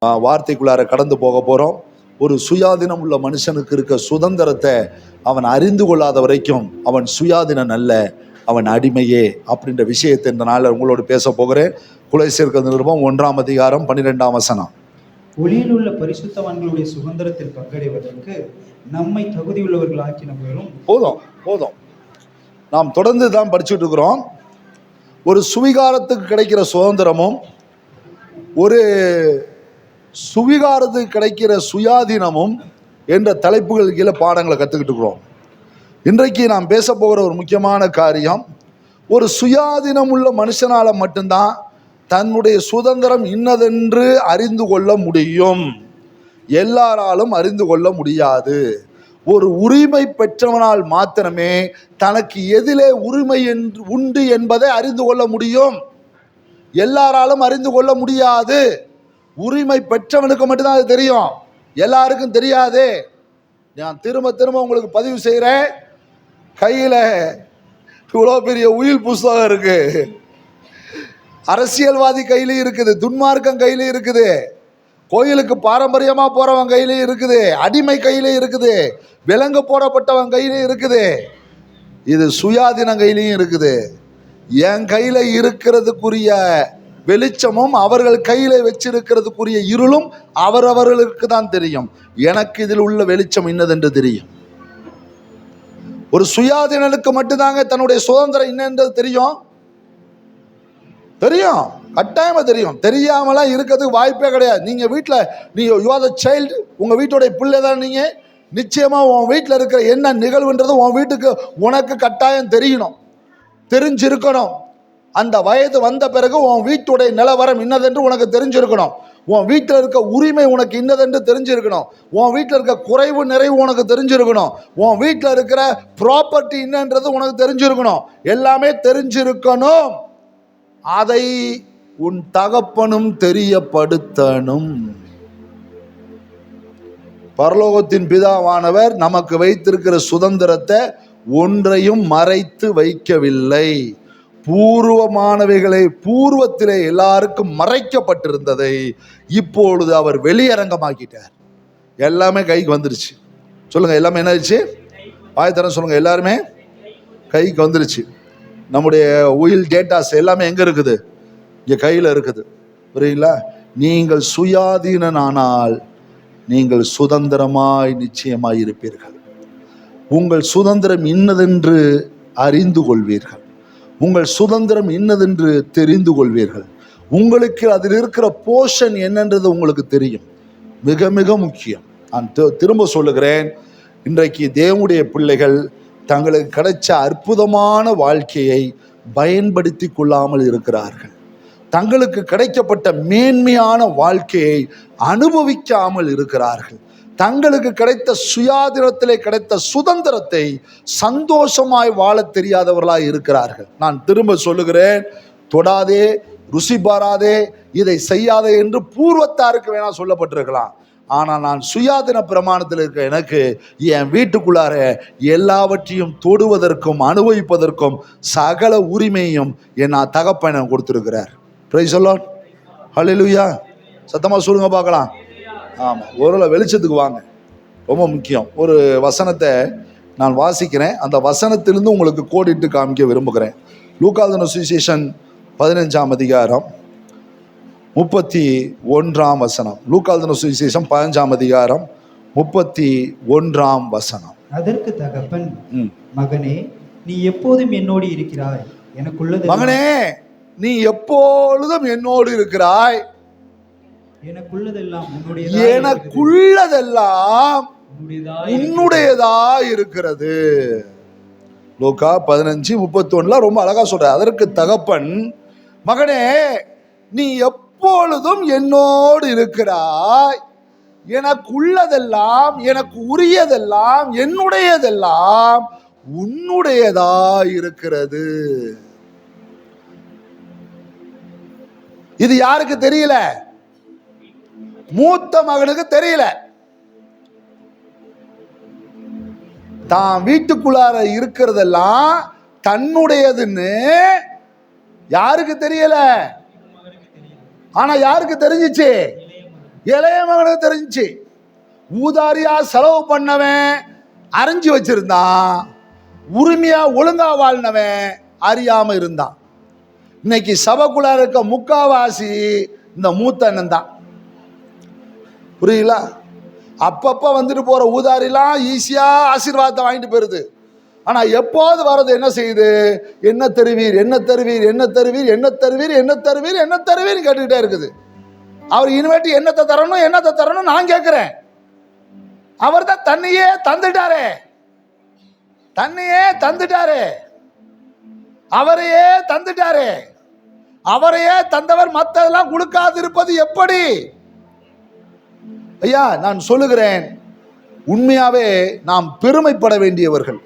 வார்த்தைக்குள்ளார கடந்து போக போறோம். ஒரு சுயாதீனம் உள்ள மனுஷனுக்கு இருக்க சுதந்திரத்தை அவன் அறிந்து கொள்ளாத வரைக்கும் அவன் சுயாதீனன் அல்ல, அவன் அடிமையே அப்படின்ற விஷயத்தை இந்த நாளில் உங்களோடு பேச போகிறேன். குலோசியர் நிருபம் 1ஆம் அதிகாரம் 12ஆம் வசனம். ஒளியில் உள்ள பரிசுத்தவான்களுடைய சுதந்திரத்தில் பங்கடைவதற்கு நம்மை தகுதியுள்ளவர்களாக்கி நம்மளும் போதும். நாம் தொடர்ந்து தான் படிச்சுட்டு இருக்கிறோம். ஒரு சுவிகாரத்துக்கு கிடைக்கிற சுதந்திரமும் ஒரு சுவிகாரத்துக்கு கிடைக்கிற சுயாதீனமும் என்ற தலைப்புகள் கீழே பாடங்களை கற்றுக்கிட்டு இருக்கிறோம். இன்றைக்கு நாம் பேச போகிற ஒரு முக்கியமான காரியம், ஒரு சுயாதீனம் உள்ள மனுஷனால் மட்டும்தான் தன்னுடைய சுதந்திரம் இன்னதென்று அறிந்து கொள்ள முடியும். எல்லாராலும் அறிந்து கொள்ள முடியாது. ஒரு உரிமை பெற்றவனால் மாத்திரமே தனக்கு எதிலே உரிமை உண்டு என்பதை அறிந்து கொள்ள முடியும். எல்லாராலும் அறிந்து கொள்ள முடியாது. உரிமை பெற்றவனுக்கு மட்டும்தான் அது தெரியும், எல்லாருக்கும் தெரியாது. நான் திரும்ப உங்களுக்கு பதிவு செய்கிறேன். கையில் இவ்வளோ பெரிய உயில் புஸ்தகம் இருக்கு. அரசியல்வாதி கையிலையும் இருக்குது, துன்மார்க்கம் கையிலையும் இருக்குது, கோயிலுக்கு பாரம்பரியமா போறவன் கையிலையும் இருக்குது, அடிமை கையிலையும் இருக்குது, விலங்கு போடப்பட்டவன் கையிலையும் இருக்குது, இது சுயாதீன கையிலையும் இருக்குது. என் கையில இருக்கிறதுக்குரிய வெளிச்சமும் அவர்கள் கையில வச்சிருக்கிறதுக்குரிய இருளும் அவரவர்களுக்கு தான் தெரியும். எனக்கு இதில் உள்ள வெளிச்சம் இன்னதென்று தெரியும். ஒரு சுயாதீனனுக்கு மட்டும்தாங்க தன்னுடைய சுதந்திரம் என்னன்றது தெரியும். கட்டாயமா தெரியும். தெரியாமலாம் இருக்கிறதுக்கு வாய்ப்பே கிடையாது. நீங்க வீட்டில் நீங்க யூ ஆர் த சைல்டு, உங்க வீட்டுடைய பிள்ளை தான் நீங்க. நிச்சயமா உன் வீட்டில் இருக்கிற என்ன நிகழ்வுன்றது உன் வீட்டுக்கு உனக்கு கட்டாயம் தெரியணும், தெரிஞ்சிருக்கணும். அந்த வயது வந்த பிறகு உன் வீட்டுடைய நிலவரம் இன்னதென்று உனக்கு தெரிஞ்சிருக்கணும். உன் வீட்டில் இருக்க உரிமை உனக்கு இன்னதென்று தெரிஞ்சிருக்கணும். உன் வீட்டில் இருக்க குறைவு நிறைவு உனக்கு தெரிஞ்சிருக்கணும். உன் வீட்டில் இருக்கிற ப்ராப்பர்ட்டி என்னன்றது உனக்கு தெரிஞ்சிருக்கணும். எல்லாமே தெரிஞ்சிருக்கணும். அதை உன் தகப்பனும் தெரியப்படுத்தணும். பரலோகத்தின் பிதாவானவர் நமக்கு வைத்திருக்கிற சுதந்திரத்தை ஒன்றையும் மறைத்து வைக்கவில்லை. பூர்வமானவைகளை பூர்வத்திலே எல்லாருக்கும் மறைக்கப்பட்டிருந்ததை இப்பொழுது அவர் வெளியரங்கமாக்கிட்டார். எல்லாமே கைக்கு வந்துருச்சு. சொல்லுங்க, எல்லாமே என்ன ஆயிடுச்சு? ஆயத்தரம் சொல்லுங்க, எல்லாருமே கைக்கு வந்துருச்சு. நம்முடைய உயில் டேட்டாஸ் எல்லாமே எங்க இருக்குது? இங்க கையில இருக்குது. புரியுங்களா? நீங்கள் சுயாதீனானால் நீங்கள் சுதந்திரமாய் நிச்சயமாய் இருப்பீர்கள். உங்கள் சுதந்திரம் இன்னதென்று அறிந்து கொள்வீர்கள். உங்கள் சுதந்திரம் இன்னதென்று தெரிந்து கொள்வீர்கள். உங்களுக்கு அதில் இருக்கிற போர்ஷன் என்னன்றது உங்களுக்கு தெரியும். மிக மிக முக்கியம். நான் திரும்ப சொல்லுகிறேன், இன்றைக்கு தேவனுடைய பிள்ளைகள் தங்களுக்கு கிடைச்ச அற்புதமான வாழ்க்கையை பயன்படுத்தி கொள்ளாமல் இருக்கிறார்கள். தங்களுக்கு கிடைக்கப்பட்ட மேன்மையான வாழ்க்கையை அனுபவிக்காமல் இருக்கிறார்கள். தங்களுக்கு கிடைத்த சுயாதீனத்திலே கிடைத்த சுதந்திரத்தை சந்தோஷமாய் வாழ தெரியாதவர்களாய் இருக்கிறார்கள். நான் திரும்ப சொல்லுகிறேன், தொடாதே, ருசி பாராதே, இதை செய்யாதே என்று பூர்வத்தாருக்கு வேணா சொல்லப்பட்டிருக்கலாம். ஆனால் நான் சுயாதீன பிரமாணத்தில் இருக்க எனக்கு என் வீட்டுக்குள்ளார எல்லாவற்றையும் தொடுவதற்கும் அனுபவிப்பதற்கும் சகல உரிமையும் என் தகப்பனை கொடுத்திருக்கிறார். Praise the Lord. ஹல்லேலூயா. சத்தமா சொல்லுங்க பார்க்கலாம். ஆமாம், ஒரு வெளிச்சத்துக்கு வாங்க. ரொம்ப முக்கியம். ஒரு வசனத்தை நான் வாசிக்கிறேன், அந்த வசனத்திலிருந்து உங்களுக்கு கோடிட்டு காமிக்க விரும்புகிறேன். லூக்கா எழுதின சுவிசேஷம் 15ஆம் அதிகாரம் 31ஆம் வசனம். லூக்கா எழுதின சுவிசேஷம் 15ஆம் அதிகாரம் 31ஆம் வசனம். அதற்கு தகப்பன், மகனே நீ எப்போதும் என்னோடு இருக்கிறாய், மகனே நீ எப்பொழுதும் என்னோடு இருக்கிறாய், எனக்குள்ளதெல்லாம் உன்னுடையதா இருக்கிறது. லூக்கா 15:31 ரொம்ப அழகா சொல்ற. அதற்கு தகப்பன், மகனே நீ எப்பொழுதும் என்னோடு இருக்கிறாய், எனக்குள்ளதெல்லாம் எனக்கு உரியதெல்லாம் என்னுடையதெல்லாம் உன்னுடையதா இருக்கிறது. இது யாருக்கு தெரியல? மூத்த மகனுக்கு தெரியல. தான் வீட்டுக்குள்ளார இருக்கிறதெல்லாம் தன்னுடையதுன்னு யாருக்கு தெரியல? ஆனா யாருக்கு தெரிஞ்சிச்சு? இளைய மகனுக்கு தெரிஞ்சு. ஊதாரியா செலவு பண்ணவன் அறிஞ்சு வச்சிருந்தான், உரிமையா ஒழுங்கா வாழ்னவன் அறியாம இருந்தான். இன்னைக்கு சபைக்குள்ள இருக்க முக்காவாசி இந்த மூத்த அண்ணன் தான். புரியுங்களா? அப்பப்ப வந்துட்டு போற ஊதாரிலாம் ஈஸியா ஆசீர்வாதத்தை வாங்கிட்டு போயிருது. ஆனா எப்போது வர்றது என்ன செய்யுது? என்ன தருவீர், என்ன தருவீர், என்ன தருவீர், என்ன தருவீர், என்ன தருவீர், என்ன தருவீர் கேட்டுக்கிட்டே இருக்குது. அவர் இனிமேட்டு என்னத்தை தரணும், என்னத்தை தரணும் நான் கேட்கிறேன். அவர் தான் தன்னையே தந்துட்டாரே, தன்னையே தந்துட்டாரே, அவரையே தந்துட்டாரே. அவரையே தந்தவர் மற்றதெல்லாம் கொடுக்காது இருப்பது எப்படி? ஐயா, நான் சொல்லுகிறேன், உண்மையாவே நாம் பெருமைப்பட வேண்டியவர்கள்.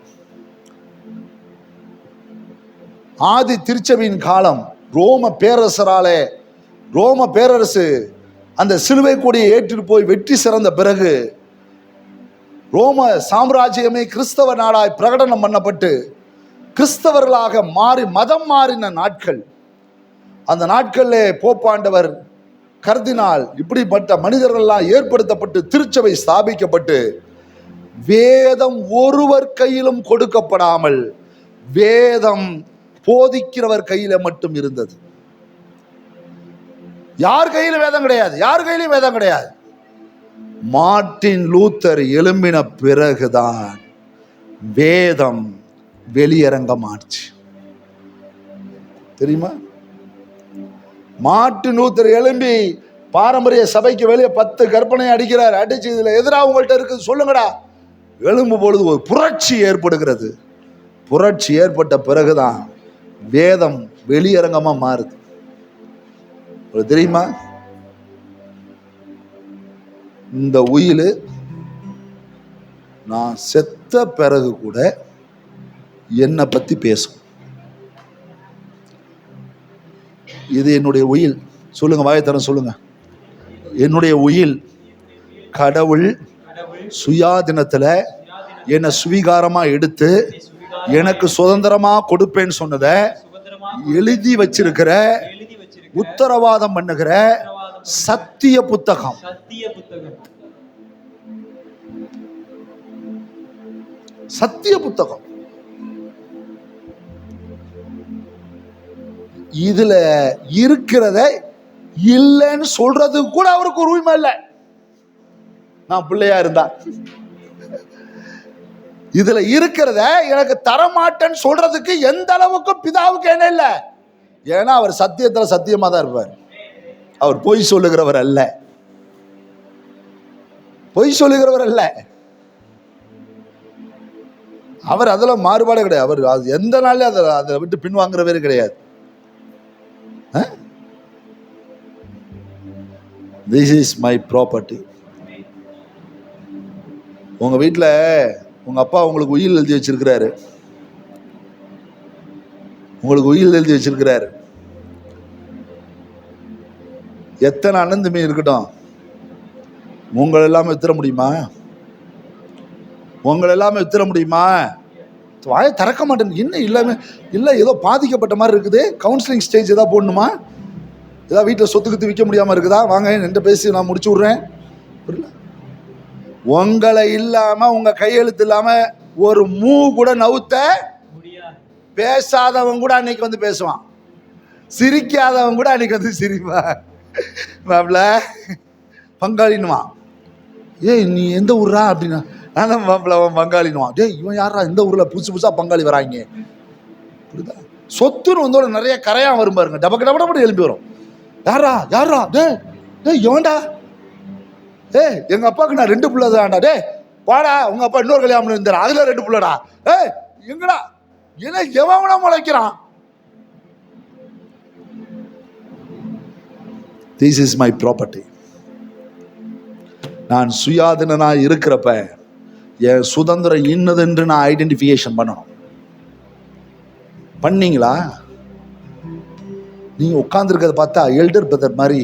ஆதி திருச்சபையின் காலம், ரோம பேரரசராலே, ரோம பேரரசு அந்த சிலுவை கொடியை ஏற்றிட்டு போய் வெற்றி சிறந்த பிறகு ரோம சாம்ராஜ்யமே கிறிஸ்தவ நாடாய் பிரகடனம் பண்ணப்பட்டு கிறிஸ்தவர்களாக மாறி மதம் மாறின நாட்கள். அந்த நாட்களில் போப்பாண்டவர், கர்தினால், இப்படிப்பட்ட மனிதர்கள்லாம் ஏற்படுத்தப்பட்டு திருச்சபை ஸ்தாபிக்கப்பட்டு வேதம் ஒருவர் கையிலும் கொடுக்கப்படாமல் வேதம் போதிக்கிறவர் கையில மட்டும் இருந்தது. யார் கையிலும் வேதம் கிடையாது, யார் கையிலும் வேதம் கிடையாது. மார்ட்டின் லூத்தர் எழும்பின பிறகுதான் வேதம் வெளியரங்கமாச்சு. தெரியுமா? மார்ட்டின் லூத்தர் எழும்பி பாரம்பரிய சபைக்கு வெளியே 10 கற்பனை அடிக்கிறார். அடிச்சு இதுல எதிராக உங்கள்கிட்ட இருக்குது சொல்லுங்கடா. எழும்பும் பொழுது ஒரு புரட்சி ஏற்படுகிறது. புரட்சி ஏற்பட்ட பிறகுதான் வேதம் வெளியரங்கமா மாறுது. தெரியுமா? இந்த உயில் நான் செத்த பிறகு கூட என்னை பத்தி பேசும். இது என்னுடைய உயில். சொல்லுங்க, வாயத்தரம் சொல்லுங்க. என்னுடைய உயில் கடவுள் சுயாதீனத்துல என்னை சுவீகாரமா எடுத்து எனக்கு சுதந்திரமா கொடுப்பேன்னு சொன்னத எழுதி வச்சிருக்கிற, உத்தரவாதம் பண்ணுகிற சத்திய புத்தகம். சத்திய புத்தகம். இதுல இருக்கிறத இல்லைன்னு சொல்றது கூட அவருக்கு ஒரு உரிமை இல்லை. நான் பிள்ளையா இருந்தா இதுல இருக்கிறத எனக்கு தரமாட்டேன்னு சொல்றதுக்கு எந்த அளவுக்கு பிதாவுக்கு என்ன இல்லை. ஏன்னா அவர் சத்தியத்துல சத்தியமா தான் இருப்பார். அவர் பொய் சொல்லுகிறவர் அல்ல, பொய் சொல்லுகிறவர் அல்ல. அவர் அதுல மாறுபாடு கிடையாது. அவர் எந்த நாள்ல அதை விட்டு பின்வாங்குறவே கிடையாது. This is my property. உங்க வீட்டில் உங்க அப்பா உங்களுக்கு உயில் எழுதி வச்சிருக்கிறாரு, உங்களுக்கு உயில் எழுதி வச்சிருக்கிறாரு. எத்தனை அண்ணன் தம்பி இருக்கட்டும், உங்களை எல்லாமே வித்துற முடியுமா? உங்களை எல்லாமே வித்துற முடியுமா? வாயை திறக்க மாட்டேன். என்ன இல்லாம இல்லை, ஏதோ பாதிக்கப்பட்ட மாதிரி இருக்குது. கவுன்சிலிங் ஸ்டேஜ் ஏதாவது போடணுமா? ஏதாவது வீட்டில் சொத்துக்கிட்டு விற்க முடியாமல் இருக்குதா? வாங்க என்கிட்ட பேசி நான் முடிச்சு விட்றேன். புரியல? உங்களை இல்லாம, உங்க கையெழுத்து இல்லாம ஒரு மூ கூட நவுத்த பேசாதவன் கூட அன்னைக்கு வந்து பேசுவான், சிரிக்காதவன் கூட அன்னைக்கு வந்து சிரிப்பான். மாப்பிள்ள பங்காளின்னுவான். ஏய் நீ எந்த ஊர்ரா அப்படின்னா, நான் மாப்பிள்ள அவன் பங்காளின்னுவான். டேய் இவன் யாரா இந்த ஊர்ல புதுசா பங்காளி வராங்க. புரியுதா? சொத்துன்னு வந்தோட நிறைய கரையா வரும் பாருங்க, டபக்கு டபக்கு எழுப்பி வரும். யாரா யாரா? டே டே எவன்டா? எங்க அப்பாவுக்கு நான் 2 பிள்ளை தான்டா. டே பாடா, உங்க அப்பா இன்னொரு கல்யாணம் இருந்தார், அதுல 2 பிள்ளைடா. எங்கடா? ஏன்னா எவனா முளைக்கிறான். This is my property. நான் சுயாதீனா இருக்கிறப்ப என் சுதந்திரம் இன்னதென்று நான் ஐடென்டிஃபிகேஷன் பண்ணணும். பண்ணீங்களா? நீங்க உட்கார்ந்துருக்கிறத பார்த்தா எல்டர் பிரதர் மாதிரி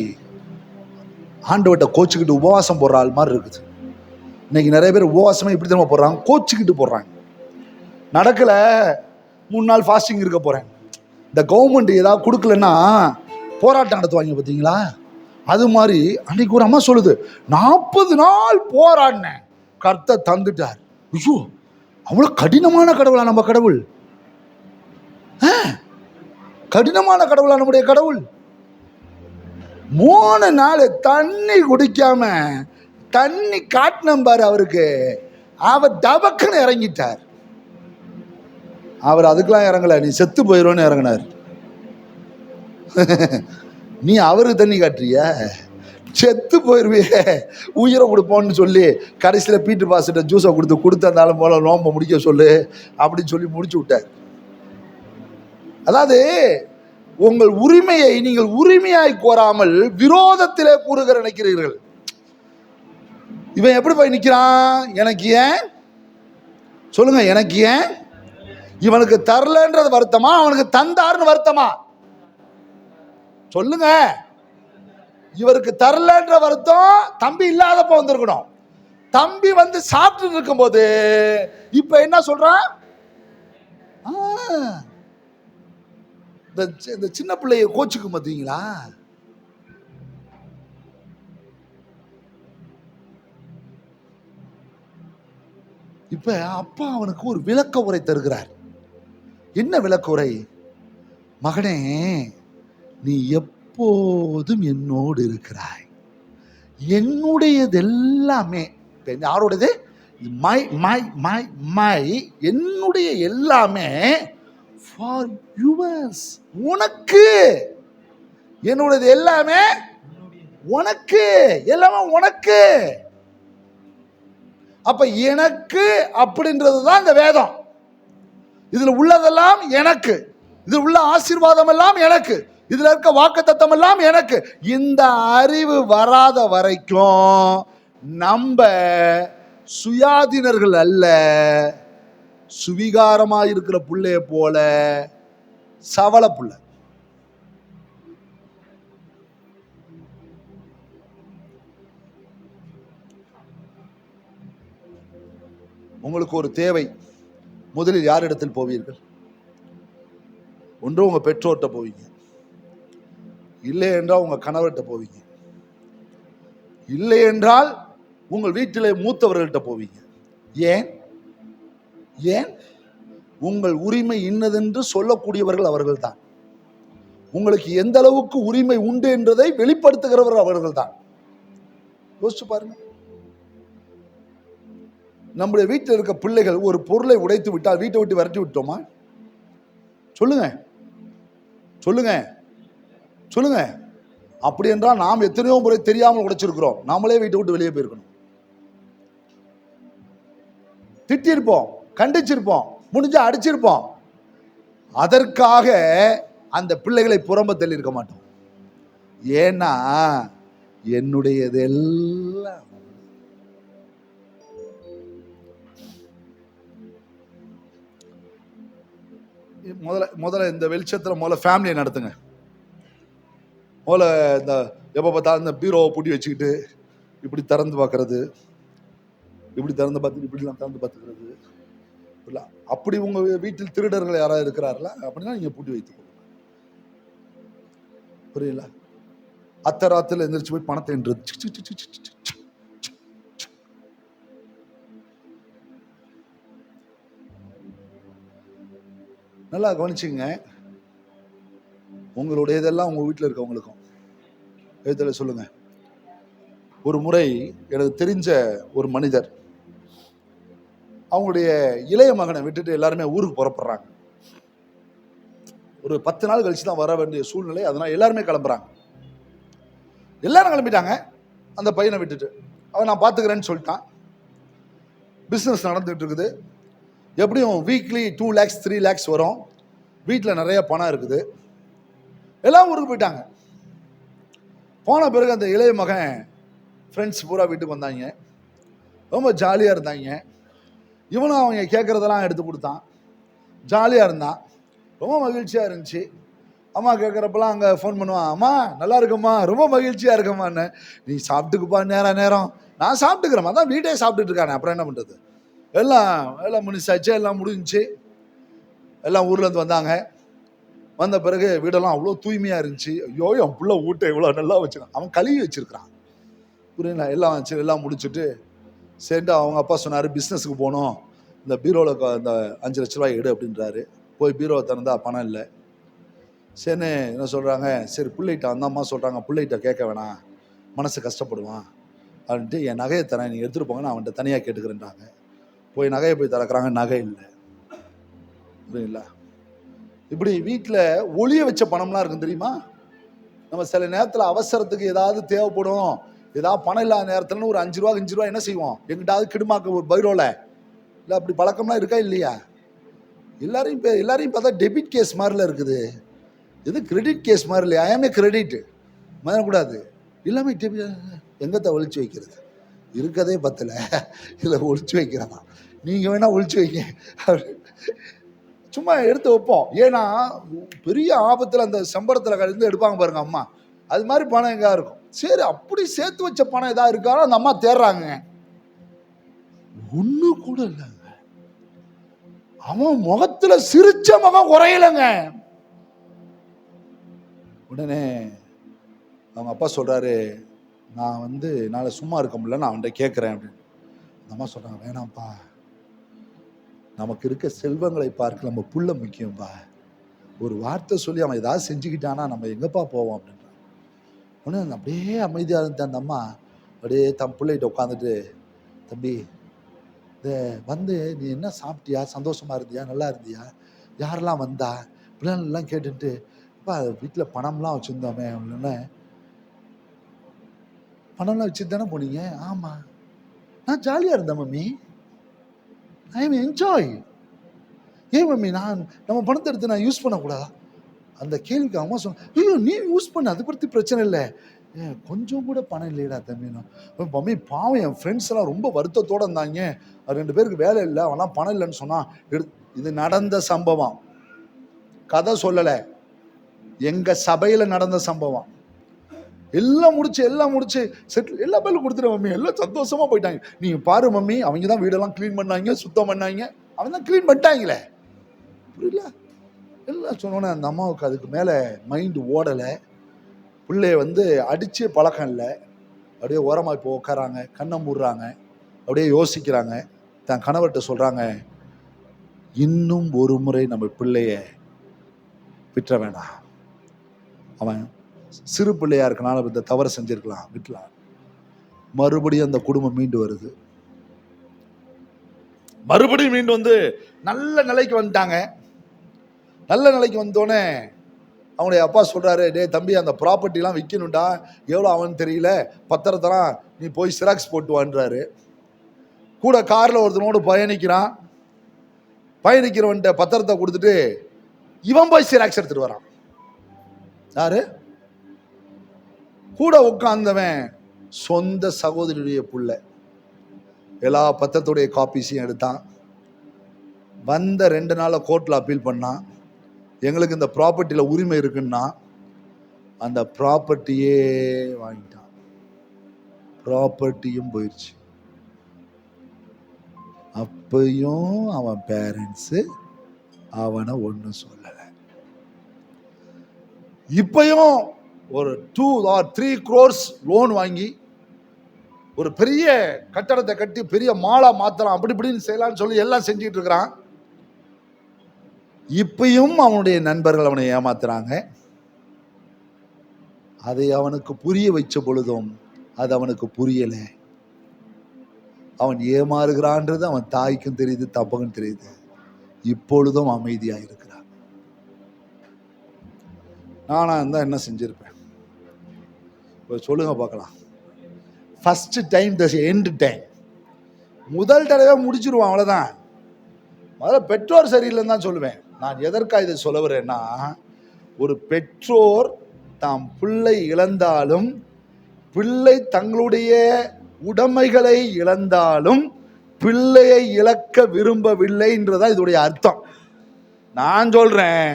ஆண்டவட்ட கோச்சுக்கிட்டு உபவாசம் போடுற ஆள் மாதிரி இருக்குது. இன்னைக்கு நிறைய பேர் உபவாசமே இப்படி தான் போடுறாங்க, கோச்சுக்கிட்டு போடுறாங்க. நடக்கல 3 நாள் ஃபாஸ்டிங் இருக்க போறேன். இந்த கவர்மெண்ட் ஏதாவது கொடுக்கலன்னா போராட்டம் நடத்துவாங்க பார்த்தீங்களா? அது மாதிரி அன்னைக்கு ஒரு அம்மா சொல்லுது, 40 நாள் போராடினேன், கர்த்தர் தந்துட்டார். ஐயோ, அவ்வளவு கடினமான கடவுளா நம்ம கடவுள்? கடினமான கடவுளா நம்முடைய கடவுள்? 3 நாள் தண்ணி குடிக்காம தண்ணி காட்டினம் பாரு அவருக்கு, அவர் டபக்குன்னு இறங்கிட்டார். அவர் அதுக்கெல்லாம் இறங்கல, நீ செத்து போயிடுவோன்னு இறங்கினார். நீ அவருக்கு தண்ணி காட்டுறிய, செத்து போயிருவியே, உயிரை கொடுப்போன்னு சொல்லி கடைசியில் பீட்டர் பாஸ்டர் ஜூஸை கொடுத்தந்தாலும் போல நோம்ப முடிக்க சொல்லு அப்படின்னு சொல்லி முடிச்சு விட்டார். அதாவது உங்கள் உரிமையை நீங்கள் உரிமையாய் கோராமல் விரோதத்திலே கூறுகிற நினைக்கிறீர்கள். இவன் எப்படி போய் நிற்கிறான்? எனக்கு ஏன் சொல்லுங்க, எனக்கு ஏன்? இவனுக்கு தரலன்றது வருத்தமா, அவனுக்கு தந்தாருன்னு வருத்தமா? சொல்லுங்க. இவருக்கு தரலன்ற வருத்தம் தம்பி இல்லாதப்ப வந்திருக்கணும். தம்பி வந்து சாப்பிட்டு இருக்கும் போது இப்ப என்ன சொல்றான்? இந்த சின்ன பிள்ளைய கோச்சுக்கு பார்த்தீங்களா? இப்ப அப்பா அவனுக்கு ஒரு விளக்க உரை தருகிறார். என்ன விளக்க உரை? மகனே, நீ எப்போதும் என்னோடு இருக்கிறாய், என்னுடையது எல்லாமே. யாரோடது? மை மை மை மை என்னுடைய எல்லாமே ஃபார் யுவர்ஸ், உனக்கு. என்னுடையது எல்லாமே உனக்கு, எல்லாமே உனக்கு. அப்ப எனக்கு அப்படின்றது தான் இந்த வேதம். இதுல உள்ளதெல்லாம் எனக்கு, இதுல உள்ள ஆசீர்வாதம் எல்லாம் எனக்கு, இதுல இருக்க வாக்குத்தத்தம் எல்லாம் எனக்கு. இந்த அறிவு வராத வரைக்கும் நம்ம சுயாதீனர்கள் அல்ல, சுவிகாரமா இருக்கிற புள்ளைய போல சவள புள்ள. உங்களுக்கு ஒரு தேவை, முதலில் யார் இடத்தில் போவீர்கள்? ஒன்று உங்க பெற்றோர்கிட்ட போவீங்க, இல்லை என்றால் உங்க கணவர்கிட்ட போவீங்க, இல்லை என்றால் உங்கள் வீட்டிலே மூத்தவர்கள்ட்ட போவீங்க. ஏன்? ஏன்? உங்கள் உரிமை இன்னதென்று சொல்லக்கூடியவர்கள் அவர்கள் தான். உங்களுக்கு எந்த அளவுக்கு உரிமை உண்டு என்றதை வெளிப்படுத்துகிறவர்கள் அவர்கள் தான். யோசிச்சு பாருங்க. நம்முடைய வீட்டில் இருக்க பிள்ளைகள் ஒரு பொருளை உடைத்து விட்டால் வீட்டை விட்டு விரட்டி விட்டோமா? சொல்லுங்க, சொல்லுங்க, சொல்லுங்க. அப்படி என்றால் நாம் எத்தனையோ முறை தெரியாமல் உடைச்சிருக்கிறோம், நாமளே வீட்டை விட்டு வெளியே போயிருக்கணும். திட்டிருப்போம், கண்டிச்சிருப்போம், முடிஞ்சா அடிச்சிருப்போம். அதற்காக அந்த பிள்ளைகளை புறம்ப தள்ளி இருக்க மாட்டோம். ஏன்னா என்னுடையது எல்லாம். முதல்ல இந்த வெளிச்சத்துல முதல்ல ஃபேமிலியை நடத்துங்க. முதல்ல இந்த எப்ப பார்த்தாலும் இந்த பீரோவை பூட்டி வச்சுக்கிட்டு இப்படி திறந்து பார்க்கறது, இப்படி திறந்து பார்த்து இப்படிலாம் திறந்து பார்த்துக்கிறது இல்லை. அப்படி உங்க வீட்டில் திருடர்கள் யாராவது இருக்கிறார்களா? அப்படின்னா நீங்க பூட்டி வைத்துக்கணும். புரியல? அத்தராத்துல எந்திரிச்சு போய் பணத்தை என்றது. நல்லா கவனிச்சுங்க. உங்களுடையதெல்லாம் உங்க வீட்டில் இருக்கவங்களுக்கும் எழுத்துல சொல்லுங்க. ஒரு முறை எனக்கு தெரிஞ்ச ஒரு மனிதர் அவங்களுடைய இளைய மகனை விட்டுட்டு எல்லாருமே ஊருக்கு புறப்படுறாங்க. ஒரு 10 நாள் கழிச்சு தான் வர வேண்டிய சூழ்நிலை. அதனால எல்லாருமே கிளம்புறாங்க. எல்லாரும் கிளம்பிட்டாங்க. அந்த பையனை விட்டுட்டு அவன் நான் பார்த்துக்கிறேன்னு சொல்லிட்டான். பிஸ்னஸ் நடந்துட்டு இருக்குது. எப்படியும் வீக்லி 2 lakhs 3 lakhs வரும். வீட்டில் நிறைய பணம் இருக்குது. எல்லாம் ஊருக்கு போயிட்டாங்க. போன பிறகு அந்த இளைய மகன் ஃப்ரெண்ட்ஸ் பூரா வீட்டுக்கு வந்தாங்க. ரொம்ப ஜாலியாக இருந்தாங்க. இவனும் அவங்க கேட்குறதெல்லாம் எடுத்து கொடுத்தான். ஜாலியாக இருந்தான். ரொம்ப மகிழ்ச்சியாக இருந்துச்சு. அம்மா கேட்குறப்பெல்லாம் அங்கே ஃபோன் பண்ணுவான், அம்மா நல்லா இருக்கும்மா, ரொம்ப மகிழ்ச்சியாக இருக்கம்மான்னு. நீ சாப்பிட்டுக்குப்பா நேரம் நான் சாப்பிட்டுக்கிறேம்மா, தான் வீட்டே சாப்பிட்டுட்டு இருக்கானே, அப்புறம் என்ன பண்ணுறது? எல்லாம் முடிச்சாச்சு, எல்லாம் முடிஞ்சிச்சு. எல்லாம் ஊர்லேருந்து வந்தாங்க. வந்த பிறகு வீடெல்லாம் அவ்வளோ தூய்மையாக இருந்துச்சு. ஐயோ என் பிள்ளை வீட்டை இவ்வளோ நல்லா வச்சுருக்கான். அவன் கழுவி வச்சிருக்கிறான். புரியல, எல்லாம் வச்சு எல்லாம் முடிச்சுட்டு சேர்ந்து அவங்க அப்பா சொன்னார் பிஸ்னஸுக்கு போகணும், இந்த பீரோவில் இந்த 5 லட்ச ரூபாய் எடு அப்படின்றாரு. போய் பீரோவை திறந்தா பணம் இல்லை. சரின்னு என்ன சொல்கிறாங்க, சரி பிள்ளைகிட்ட அந்த அம்மா சொல்கிறாங்க, பிள்ளைகிட்ட கேட்க வேணாம், மனசு கஷ்டப்படுவான் அப்படின்ட்டு என் நகையை தரேன், நீங்கள் எடுத்துகிட்டு போங்கன்னு அவன்கிட்ட தனியாக கேட்டுக்கிறேன்றாங்க. போய் நகையை போய் திறக்கிறாங்க, நகை இல்லை. புரியுங்களா? இப்படி வீட்டில் ஒளிய வச்ச பணம்லாம் இருக்கும் தெரியுமா? நம்ம சில நேரத்தில் அவசரத்துக்கு ஏதாவது தேவைப்படும், ஏதாவது பணம் இல்லாத நேரத்தில் ஒரு 5 ரூபா என்ன செய்வோம், எங்கிட்டாவது கிடுமாக்க ஒரு பைரோல இல்லை, அப்படி பழக்கம்லாம் இருக்கா இல்லையா? எல்லாரையும் பார்த்தா டெபிட் கேஸ் மாதிரில இருக்குது, இது கிரெடிட் கேஸ் மாதிரி இல்லையா? ஐஎம்ஏ கிரெடிட் மறக்கூடாது. எல்லாமே எங்கத்தை ஒழிச்சு வைக்கிறது, இருக்கதே பத்தலை இதில் ஒழிச்சு வைக்கிறதா. நீங்கள் வேணால் ஒழிச்சு வைங்க, சும்மா எடுத்து வைப்போம். ஏன்னா பெரிய ஆபத்தில் அந்த சம்பளத்தில் கலந்து எடுப்பாங்க பாருங்க அம்மா, அது மாதிரி பணம் எங்கா இருக்கும். சரி அப்படி சேர்த்து வச்ச பணம் எதாவது இருக்காரோ அந்த அம்மா தேடுறாங்க, ஒண்ணு கூட இல்லைங்க. அவன் முகத்துல சிரிச்ச முகம் குறையலைங்க. உடனே அவங்க அப்பா சொல்றாரு, நான் நாளை சும்மா இருக்க முடியல, நான் அவன்கிட்ட கேட்கிறேன் அப்படின்னு. அந்த அம்மா சொல்றாங்க, வேணாம்ப்பா, நமக்கு இருக்க செல்வங்களை பார்க்க நம்ம புள்ள முக்கியம்பா. ஒரு வார்த்தை சொல்லி அவன் ஏதாவது செஞ்சுக்கிட்டானா நம்ம எங்கப்பா போவோம் அப்படின்றான். உடனே அப்படியே அமைதியாக இருந்த அந்த அம்மா அப்படியே தன் பிள்ளைகிட்ட உட்காந்துட்டு, தம்பி நீ என்ன சாப்பிட்டியா, சந்தோஷமா இருந்தியா, நல்லா இருந்தியா, யாரெல்லாம் வந்தா இப்படிலாம் கேட்டுட்டு, அப்பா வீட்டில் பணம்லாம் வச்சுருந்தோமே அப்படின்னு. பணம்லாம் வச்சுட்டு தானே போனீங்க? ஆமாம், நான் ஜாலியாக இருந்தேன் மம்மி, ஐ எம் என்ஜாய். ஏன் மம்மி நம்ம பணத்தை எடுத்து நான் யூஸ் பண்ணக்கூடாதா? அந்த கேள்விக்கு அம்மா சொன்ன, ஐயோ நீ யூஸ் பண்ண, அதை பற்றி பிரச்சனை இல்லை, கொஞ்சம் கூட பணம் இல்லைடா தம்பி. மம்மி பாவம், என் ஃப்ரெண்ட்ஸ் எல்லாம் ரொம்ப வருத்தத்தோடு இருந்தாங்க, 2 பேருக்கு வேலை இல்லை, அவெல்லாம் பணம் இல்லைன்னு சொன்னான். இது நடந்த சம்பவம், கதை சொல்லலை, எங்க சபையில நடந்த சம்பவம். எல்லாம் முடிச்சு செட்டில் எல்லா பேரும் கொடுத்துட்டு மம்மி எல்லாம் சந்தோஷமா போயிட்டாங்க. நீங்க பாரு மம்மி, அவங்க தான் வீடெல்லாம் கிளீன் பண்ணாங்க, சுத்தம் பண்ணாங்க, அவங்க தான் கிளீன் பண்ணிட்டாங்களே. புரியல, எல்லாம் சொன்னோன்னே அந்த அம்மாவுக்கு அதுக்கு மேல மைண்டு ஓடலை. பிள்ளைய அடிச்சே பழக்கம் இல்லை. அப்படியே ஓரமாக இப்போ உட்காராங்க, கண்ணை மூடுறாங்க, அப்படியே யோசிக்கிறாங்க. தன் கணவர்கிட்ட சொல்றாங்க, இன்னும் ஒரு முறை நம்ம பிள்ளைய விட்டுற வேண்டாம், அவன் சிறு பிள்ளையா இருக்கனால இந்த தவறு செஞ்சிருக்கலாம், விட்டுலாம். மறுபடியும் அந்த குடும்பம் மீண்டு வருது. மறுபடியும் மீண்டு நல்ல நிலைக்கு வந்துட்டாங்க. நல்ல நிலைக்கு வந்தோடனே அவங்களுடைய அப்பா சொல்றாரு, டே தம்பி, அந்த ப்ராப்பர்ட்டிலாம் விற்கணும்டா, எவ்வளோ ஆகும்னு தெரியல, பத்திரத்தெல்லாம் நீ போய் சிராக்ஸ் போட்டு வான்றாரு. கூட காரில் ஒருத்தனோடு பயணிக்கிறவன்ட்ட பத்திரத்தை கொடுத்துட்டு இவன் போய் சிராக்ஸ் எடுத்துட்டு வரான். யாரு? கூட உட்கார்ந்தவன் சொந்த சகோதரியுடைய புள்ள. எல்லா பத்திரத்துடைய காப்பீஸையும் எடுத்தான். 2 நாள்ல கோர்ட்ல அப்பீல் பண்ணான். எங்களுக்கு இந்த ப்ராப்பர்ட்டியில உரிமை இருக்குன்னா அந்த ப்ராப்பர்ட்டியே வாங்கிட்டான். ப்ராப்பர்ட்டியும் போயிடுச்சு. அப்பையும் அவன் பேரண்ட்ஸ் அவனை ஒன்றும் சொல்லலை. இப்பையும் ஒரு 2 or 3 crores லோன் வாங்கி ஒரு பெரிய கட்டடத்தை கட்டி பெரிய மாலா மாத்தலாம், அப்படி இப்படின்னு செய்யலாம்னு சொல்லி எல்லாம் செஞ்சுட்டு இருக்கிறான். இப்பயும் அவனுடைய நண்பர்கள் அவனை ஏமாத்துறாங்க. அதை அவனுக்கு புரிய வச்ச பொழுதும் அது அவனுக்கு புரியல. அவன் ஏமாறுகிறான்றது அவன் தாய்க்கும் தெரியுது, தப்பக்கும் தெரியுது. இப்பொழுதும் அமைதியா இருக்கிறான். நானா இருந்தா என்ன செஞ்சிருப்பேன் சொல்லுங்க பார்க்கலாம். ஃபர்ஸ்ட் டைம் எண்ட் டைம், முதல் தடவை முடிச்சிருவான், அவ்வளவுதான். முதல்ல பெற்றோர் சரியில்லைன்னு தான் சொல்லுவேன். நான் எதற்காக இதை சொல்ல வரேன்னா, ஒரு பெற்றோர் தாம் பிள்ளை இழந்தாலும், பிள்ளை தங்களுடைய உடைமைகளை இழந்தாலும் பிள்ளையை இழக்க விரும்பவில்லைன்றதான் இதோடைய அர்த்தம். நான் சொல்றேன்,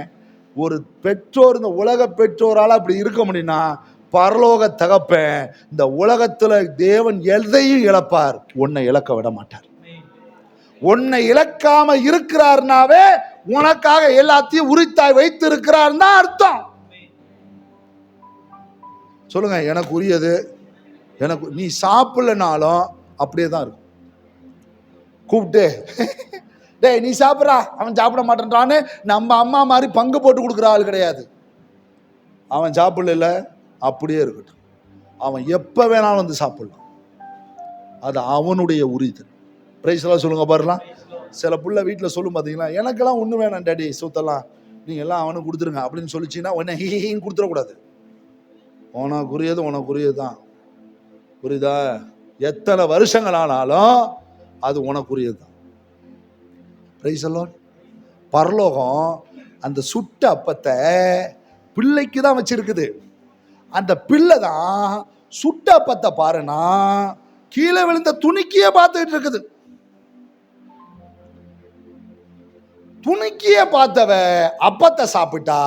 ஒரு பெற்றோர், இந்த உலக பெற்றோரால் அப்படி இருக்க முடியும்னா, பரலோக தகப்பன் இந்த உலகத்துல தேவன் எதையும் இழப்பார், உன்னை இழக்க விட மாட்டார். உன்னை இழக்காம இருக்கிறார்னாவே உனக்காக எல்லாத்தையும் உரித்தாய் வைத்திருக்கிறார் தான் அர்த்தம். சொல்லுங்க, எனக்கு உரியது எனக்கு. நீ சாப்பிடலனாலும் அப்படியே தான் இருக்கும். கூப்பிட்டு டேய் நீ சாப்பிட்றா, அவன் சாப்பிட மாட்டேன்றான்னு நம்ம அம்மா மாதிரி பங்கு போட்டு கொடுக்குற ஆள் கிடையாது. அவன் சாப்பிடல, அப்படியே இருக்கட்டும். அவன் எப்போ வேணாலும் வந்து சாப்பிடலாம். அது அவனுடைய உரிதல். பிரைஸ்லாம் சொல்லுங்க பாருலாம். சில புள்ள வீட்டில் சொல்லும் பார்த்தீங்களா, எனக்கெல்லாம் ஒன்றும் வேணாம் டேடி, சுத்தலாம் நீங்கள் எல்லாம் அவனுக்கு கொடுத்துருங்க அப்படின்னு சொல்லிச்சின்னா உடனே ஹீன்னு கொடுத்துடக்கூடாது. உனக்குரியது தான். புரியுதா? எத்தனை வருஷங்கள் ஆனாலும் அது உனக்குரியது தான். பிரைஸ் எல்லாம். பரலோகம் அந்த சுட்ட அப்பத்தை பிள்ளைக்கு தான் வச்சிருக்குது. அந்த பிள்ளை தான் சுட்ட அப்பத்தை பாருன்னா கீழே விழுந்த துணிக்கியே பார்த்துட்டு இருக்குது. துணிக்கிய பார்த்தவ அப்பத்தை சாப்பிட்டா,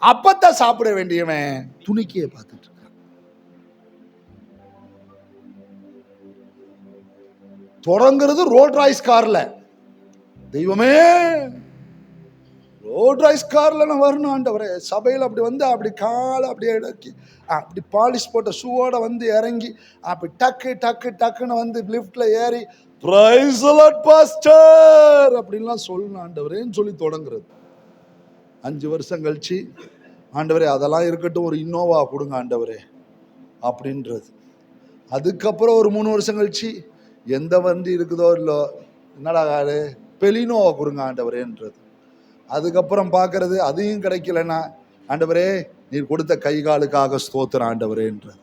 அப்பத்தை சாப்பிட வேண்டியவன் துணிக்கிய பார்த்துட்டு இருக்கான். தொடங்குறது ரோல்ஸ் ராய்ஸ் கார்ல. தெய்வமே, ரோல்ஸ் ராய்ஸ் கார்ல நான் வரணும் ஆண்டவரே. சபையில் அப்படி வந்து அப்படி காலை அப்படியே இடக்கி அப்படி பாலிஷ் போட்ட ஷூவோட வந்து இறங்கி அப்படி டக்கு டக்கு டக்குன்னு வந்து லிஃப்ட்ல ஏறி பிரைஸ் தி லார்ட் பாஸ்டர் அப்படின்லாம் சொல்லணும் ஆண்டவரேன்னு சொல்லி தொடங்குறது. 5 வருஷம் கழிச்சு ஆண்டவரே அதெல்லாம் இருக்கட்டும், ஒரு இன்னோவா கொடுங்க ஆண்டவரே அப்படின்றது. அதுக்கப்புறம் ஒரு 3 வருஷம் கழிச்சு எந்த வண்டி இருக்குதோ இல்லோ, என்னடா காரு, பெலினோவா கொடுங்க ஆண்டவரேன்றது. அதுக்கப்புறம் பார்க்கறது அதையும் கிடைக்கலன்னா ஆண்டவரே நீர் கொடுத்த கை காலுக்காக ஸ்தோத்திரம் ஆண்டவரேன்றது.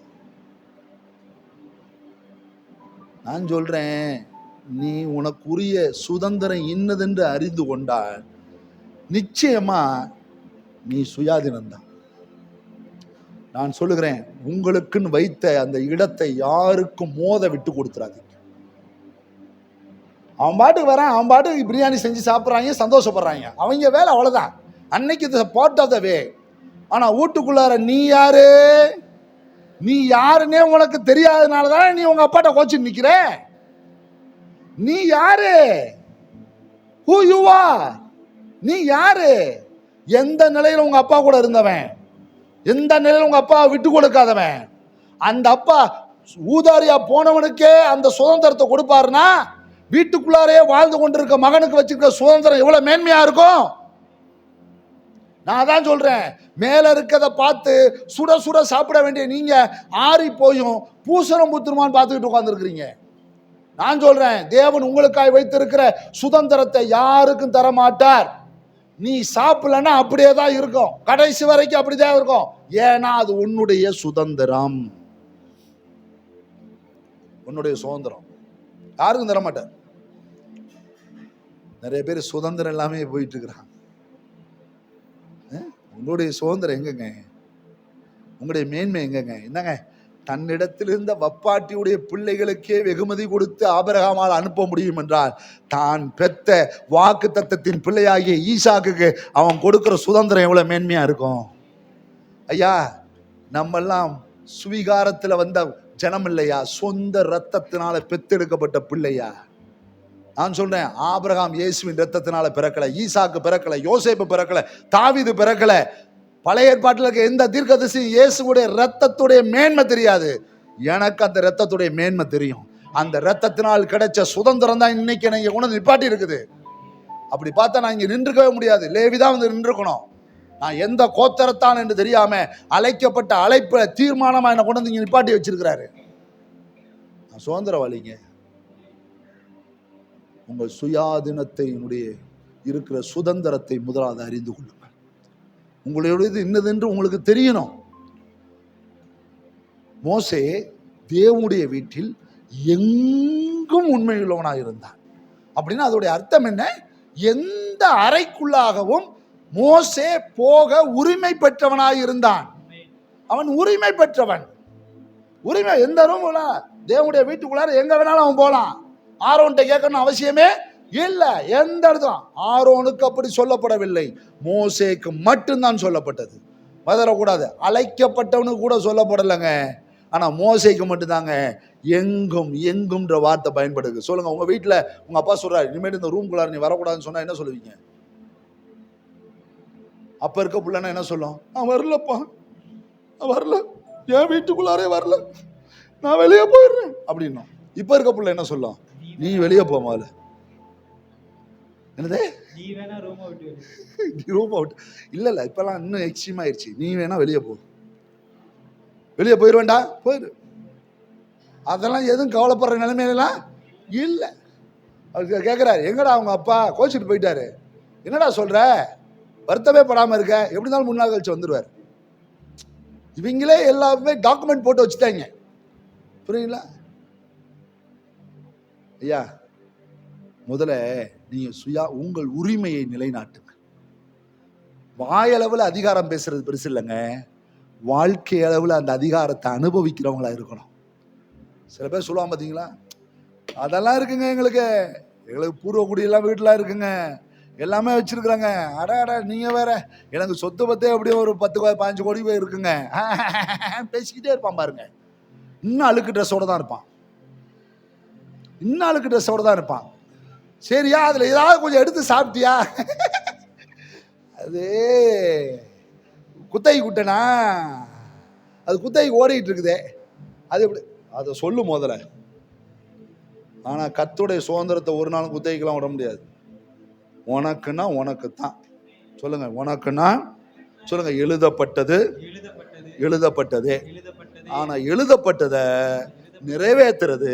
நான் சொல்றேன், நீ உனக்குரிய சுதந்திரம் இன்னதென்று அறிந்து கொண்டால் நிச்சயமா நீ சுயாதீனம்தான். நான் சொல்லுகிறேன், உங்களுக்குன்னு வைத்த அந்த இடத்தை யாருக்கும் மோத விட்டு கொடுத்துறாதீங்க. அவன் பாட்டுக்கு வரான், அவன் பாட்டுக்கு பிரியாணி செஞ்சு சாப்பிட்றாங்க, சந்தோஷப்படுறாங்க, அவங்க வேலை அவ்வளோதான். அன்னைக்கு பார்ட் ஆஃப் த வே. ஆனால் வீட்டுக்குள்ளார நீ யாரு, நீ யாருன்னே உனக்கு தெரியாதனால தான் நீ உங்க அப்பாட்ட கோச்சு நிற்கிற. நீ யாரு? Who you are? நீ யாரு? எந்த நிலையில உங்க அப்பா கூட இருந்தவன், எந்த நிலையில உங்க அப்பா விட்டு கொடுக்காதவன், அந்த அப்பா ஊதாரியா போனவனுக்கே அந்த சுதந்திரத்தை கொடுப்பாருன்னா வீட்டுக்குள்ளாரே வாழ்ந்து கொண்டிருக்க மகனுக்கு வச்சிருக்க சுதந்திரம் எவ்வளவு மேன்மையா இருக்கும். நான் தான் சொல்றேன், மேல இருக்கத பார்த்து சுட சுட சாப்பிட வேண்டிய நீங்க ஆறி போயும் பூசணம் புத்திரமான்னு பார்த்துக்கிட்டு உட்கார்ந்துருக்கிறீங்க. நான் சொல்றேன், தேவன் உங்களுக்காய் வைத்திருக்கிற சுதந்திரத்தை யாருக்கும் தர மாட்டார். நீ சாப்பிடலன்னா அப்படியே தான் இருக்கும், கடைசி வரைக்கும் அப்படிதான் இருக்கும். ஏன்னா அது உன்னுடைய சுதந்திரம், உன்னுடைய சுதந்திரம். யாருக்கும் தர மாட்டார். நிறைய பேர் சுதந்திரம் எல்லாமே போயிட்டு இருக்கிறான். உங்களுடைய சுதந்திரம் எங்கங்க? உங்களுடைய மேன்மை எங்கங்க? என்னங்க, தன்னிடத்தில் இருந்த வப்பாட்டியுடைய பிள்ளைகளுக்கே வெகுமதி கொடுத்து ஆபிரகாமால் அனுப்ப முடியும் என்றால், தான் பெத்த வாக்கு தத்தத்தின் பிள்ளையாகிய ஈசாக்குக்கு அவன் கொடுக்கிற சுதந்திரம் எவ்வளவு மேன்மையா இருக்கும். ஐயா, நம்மெல்லாம் சுவிகாரத்தில் வந்த ஜனம் இல்லையா, சொந்த ரத்தத்தினால பெத்தெடுக்கப்பட்ட பிள்ளையா. நான் சொல்றேன், ஆபிரகாம் இயேசுவின் ரத்தத்தினால பிறக்கல, ஈசாக்கு பிறக்கல, யோசேப்பு பிறக்கல, தாவீது பிறக்கல. பழைய ஏற்பாட்டில் இருக்க எந்த தீர்க்கதரிசி இயேசுடைய ரத்தத்துடைய மேன்மை தெரியாது. எனக்கு அந்த ரத்தத்துடைய மேன்மை தெரியும். அந்த ரத்தத்தினால் கிடைச்ச சுதந்திரம் தான் இன்னைக்கு நீங்க கொண்டு நிப்பாட்டி இருக்குது. அப்படி பார்த்தா நான் இங்க நின்றுக்கவே முடியாது. லேவிதான் வந்து நின்றுக்கணும். நான் எந்த கோத்தரத்தான் என்று தெரியாம அழைக்கப்பட்ட அழைப்புல தீர்மானமா என்ன கொண்டு வந்து இங்க நிப்பாட்டி வச்சிருக்கிறாரு. நான் சுதந்திரவாளிங்க. உங்கள் சுயாதீனத்தினுடைய இருக்கிற சுதந்திரத்தை முதலாவது அறிந்து கொள்ளுங்கள். உங்களுடையது இன்னதென்று உங்களுக்கு தெரியணும். மோசே தேவனுடைய வீட்டில் எங்கும் உண்மையுள்ளவனாக இருந்தான். அப்படின்னா அதோடைய அர்த்தம் என்ன? எந்த அறைக்குள்ளாகவும் மோசே போக உரிமை பெற்றவனாக இருந்தான். அவன் உரிமை பெற்றவன். உரிமை எந்த ரூம்ல தேவனுடைய வீட்டுக்குள்ளார எங்க வேணாலும் அவன் போலாம். ஆரோன்ட்ட கேட்கணும் அவசியமே இல்லை. எந்த இடத்துல ஆரோனுக்கு அப்படி சொல்லப்படவில்லை, மோசேக்கு மட்டும்தான் சொல்லப்பட்டது. வதரக்கூடாது. அழைக்கப்பட்டவனுக்கு கூட சொல்லப்படலைங்க. ஆனா மோசேக்கு மட்டும்தாங்க எங்கும் எங்கும்ன்ற வார்த்தை பயன்படுது. சொல்லுங்க, உங்க வீட்டுல உங்க அப்பா சொல்றாரு, இனிமேல் இந்த ரூம்குள்ளார நீ வரக்கூடாதுன்னு சொன்னா என்ன சொல்லுவீங்க? அப்ப இருக்க பிள்ளைன்னா என்ன சொல்லும்? நான் வரலப்பா, நான் வரல, என் வீட்டுக்குள்ளாரே வரல, நான் வெளியே போயிடுறேன் அப்படின்னும். இப்ப இருக்க பிள்ளை என்ன சொல்லும்? நீ வெளியே போ முதல்ல. என்னது? நீ வேணா ரூம் விட்டு நீ ரூம் அவுட். இல்ல இப்பெல்லாம் இன்னும் எக்ஸ்ட்ரீம் ஆயிடுச்சு. நீ வேணா வெளியே போ, வெளியே போயிடுவேண்டா, போயிரு. அதெல்லாம் எதுவும் கவலைப்படுற நிலைமையிலாம் இல்ல. அவர் கேட்கிறாரு, எங்கடா அவங்க அப்பா? கோச்சிட்டு போயிட்டாரு. என்னடா சொல்ற? வருத்தமே படாம இருக்க, எப்படி இருந்தாலும் 3 நாள் கழிச்சு வந்துருவார். இவங்களே எல்லாமே டாக்குமெண்ட் போட்டு வச்சுட்டாங்க. புரியுங்களா ஐயா? முதல்ல நீங்க உங்கள் உரிமையை நிலைநாட்டுங்க. வாயளவில் அதிகாரம் பேசுறது பெருசு இல்லைங்க, வாழ்க்கை அளவில் அந்த அதிகாரத்தை அனுபவிக்கிறவங்களா இருக்கணும். சில பேர் சொல்லுவாங்க பார்த்தீங்களா, அதெல்லாம் இருக்குங்க, எங்களுக்கு பூர்வ குடியெல்லாம் வீட்டிலாம் இருக்குங்க, எல்லாமே வச்சிருக்கிறாங்க. அடா நீங்க வேற, எனக்கு சொத்து பத்தே அப்படியே ஒரு 10-15 கோடி போய் இருக்குங்க. பேசிக்கிட்டே இருப்பான் பாருங்க. இன்னும் அழுக்கு ட்ரெஸ்ஸோட தான் இருப்பான், இன்னும் அழுக்கு ட்ரெஸ்ஸோட தான் இருப்பான். சரியா, அதுல ஏதாவது கொஞ்சம் எடுத்து சாப்பிட்டியா? அது குத்தகை குட்டனா, அது குத்தகை ஓடிட்டு இருக்குதே, அது எப்படி? அதை சொல்லு முதல்ல. ஆனா கர்த்தருடைய சுதந்திரத்தை ஒரு நாளும் குத்தகைக்கெல்லாம் விட முடியாது. உனக்குன்னா உனக்கு தான். சொல்லுங்க, உனக்குன்னா சொல்லுங்க. எழுதப்பட்டது எழுதப்பட்டதே. ஆனா எழுதப்பட்டதை நிறைவேற்றுறது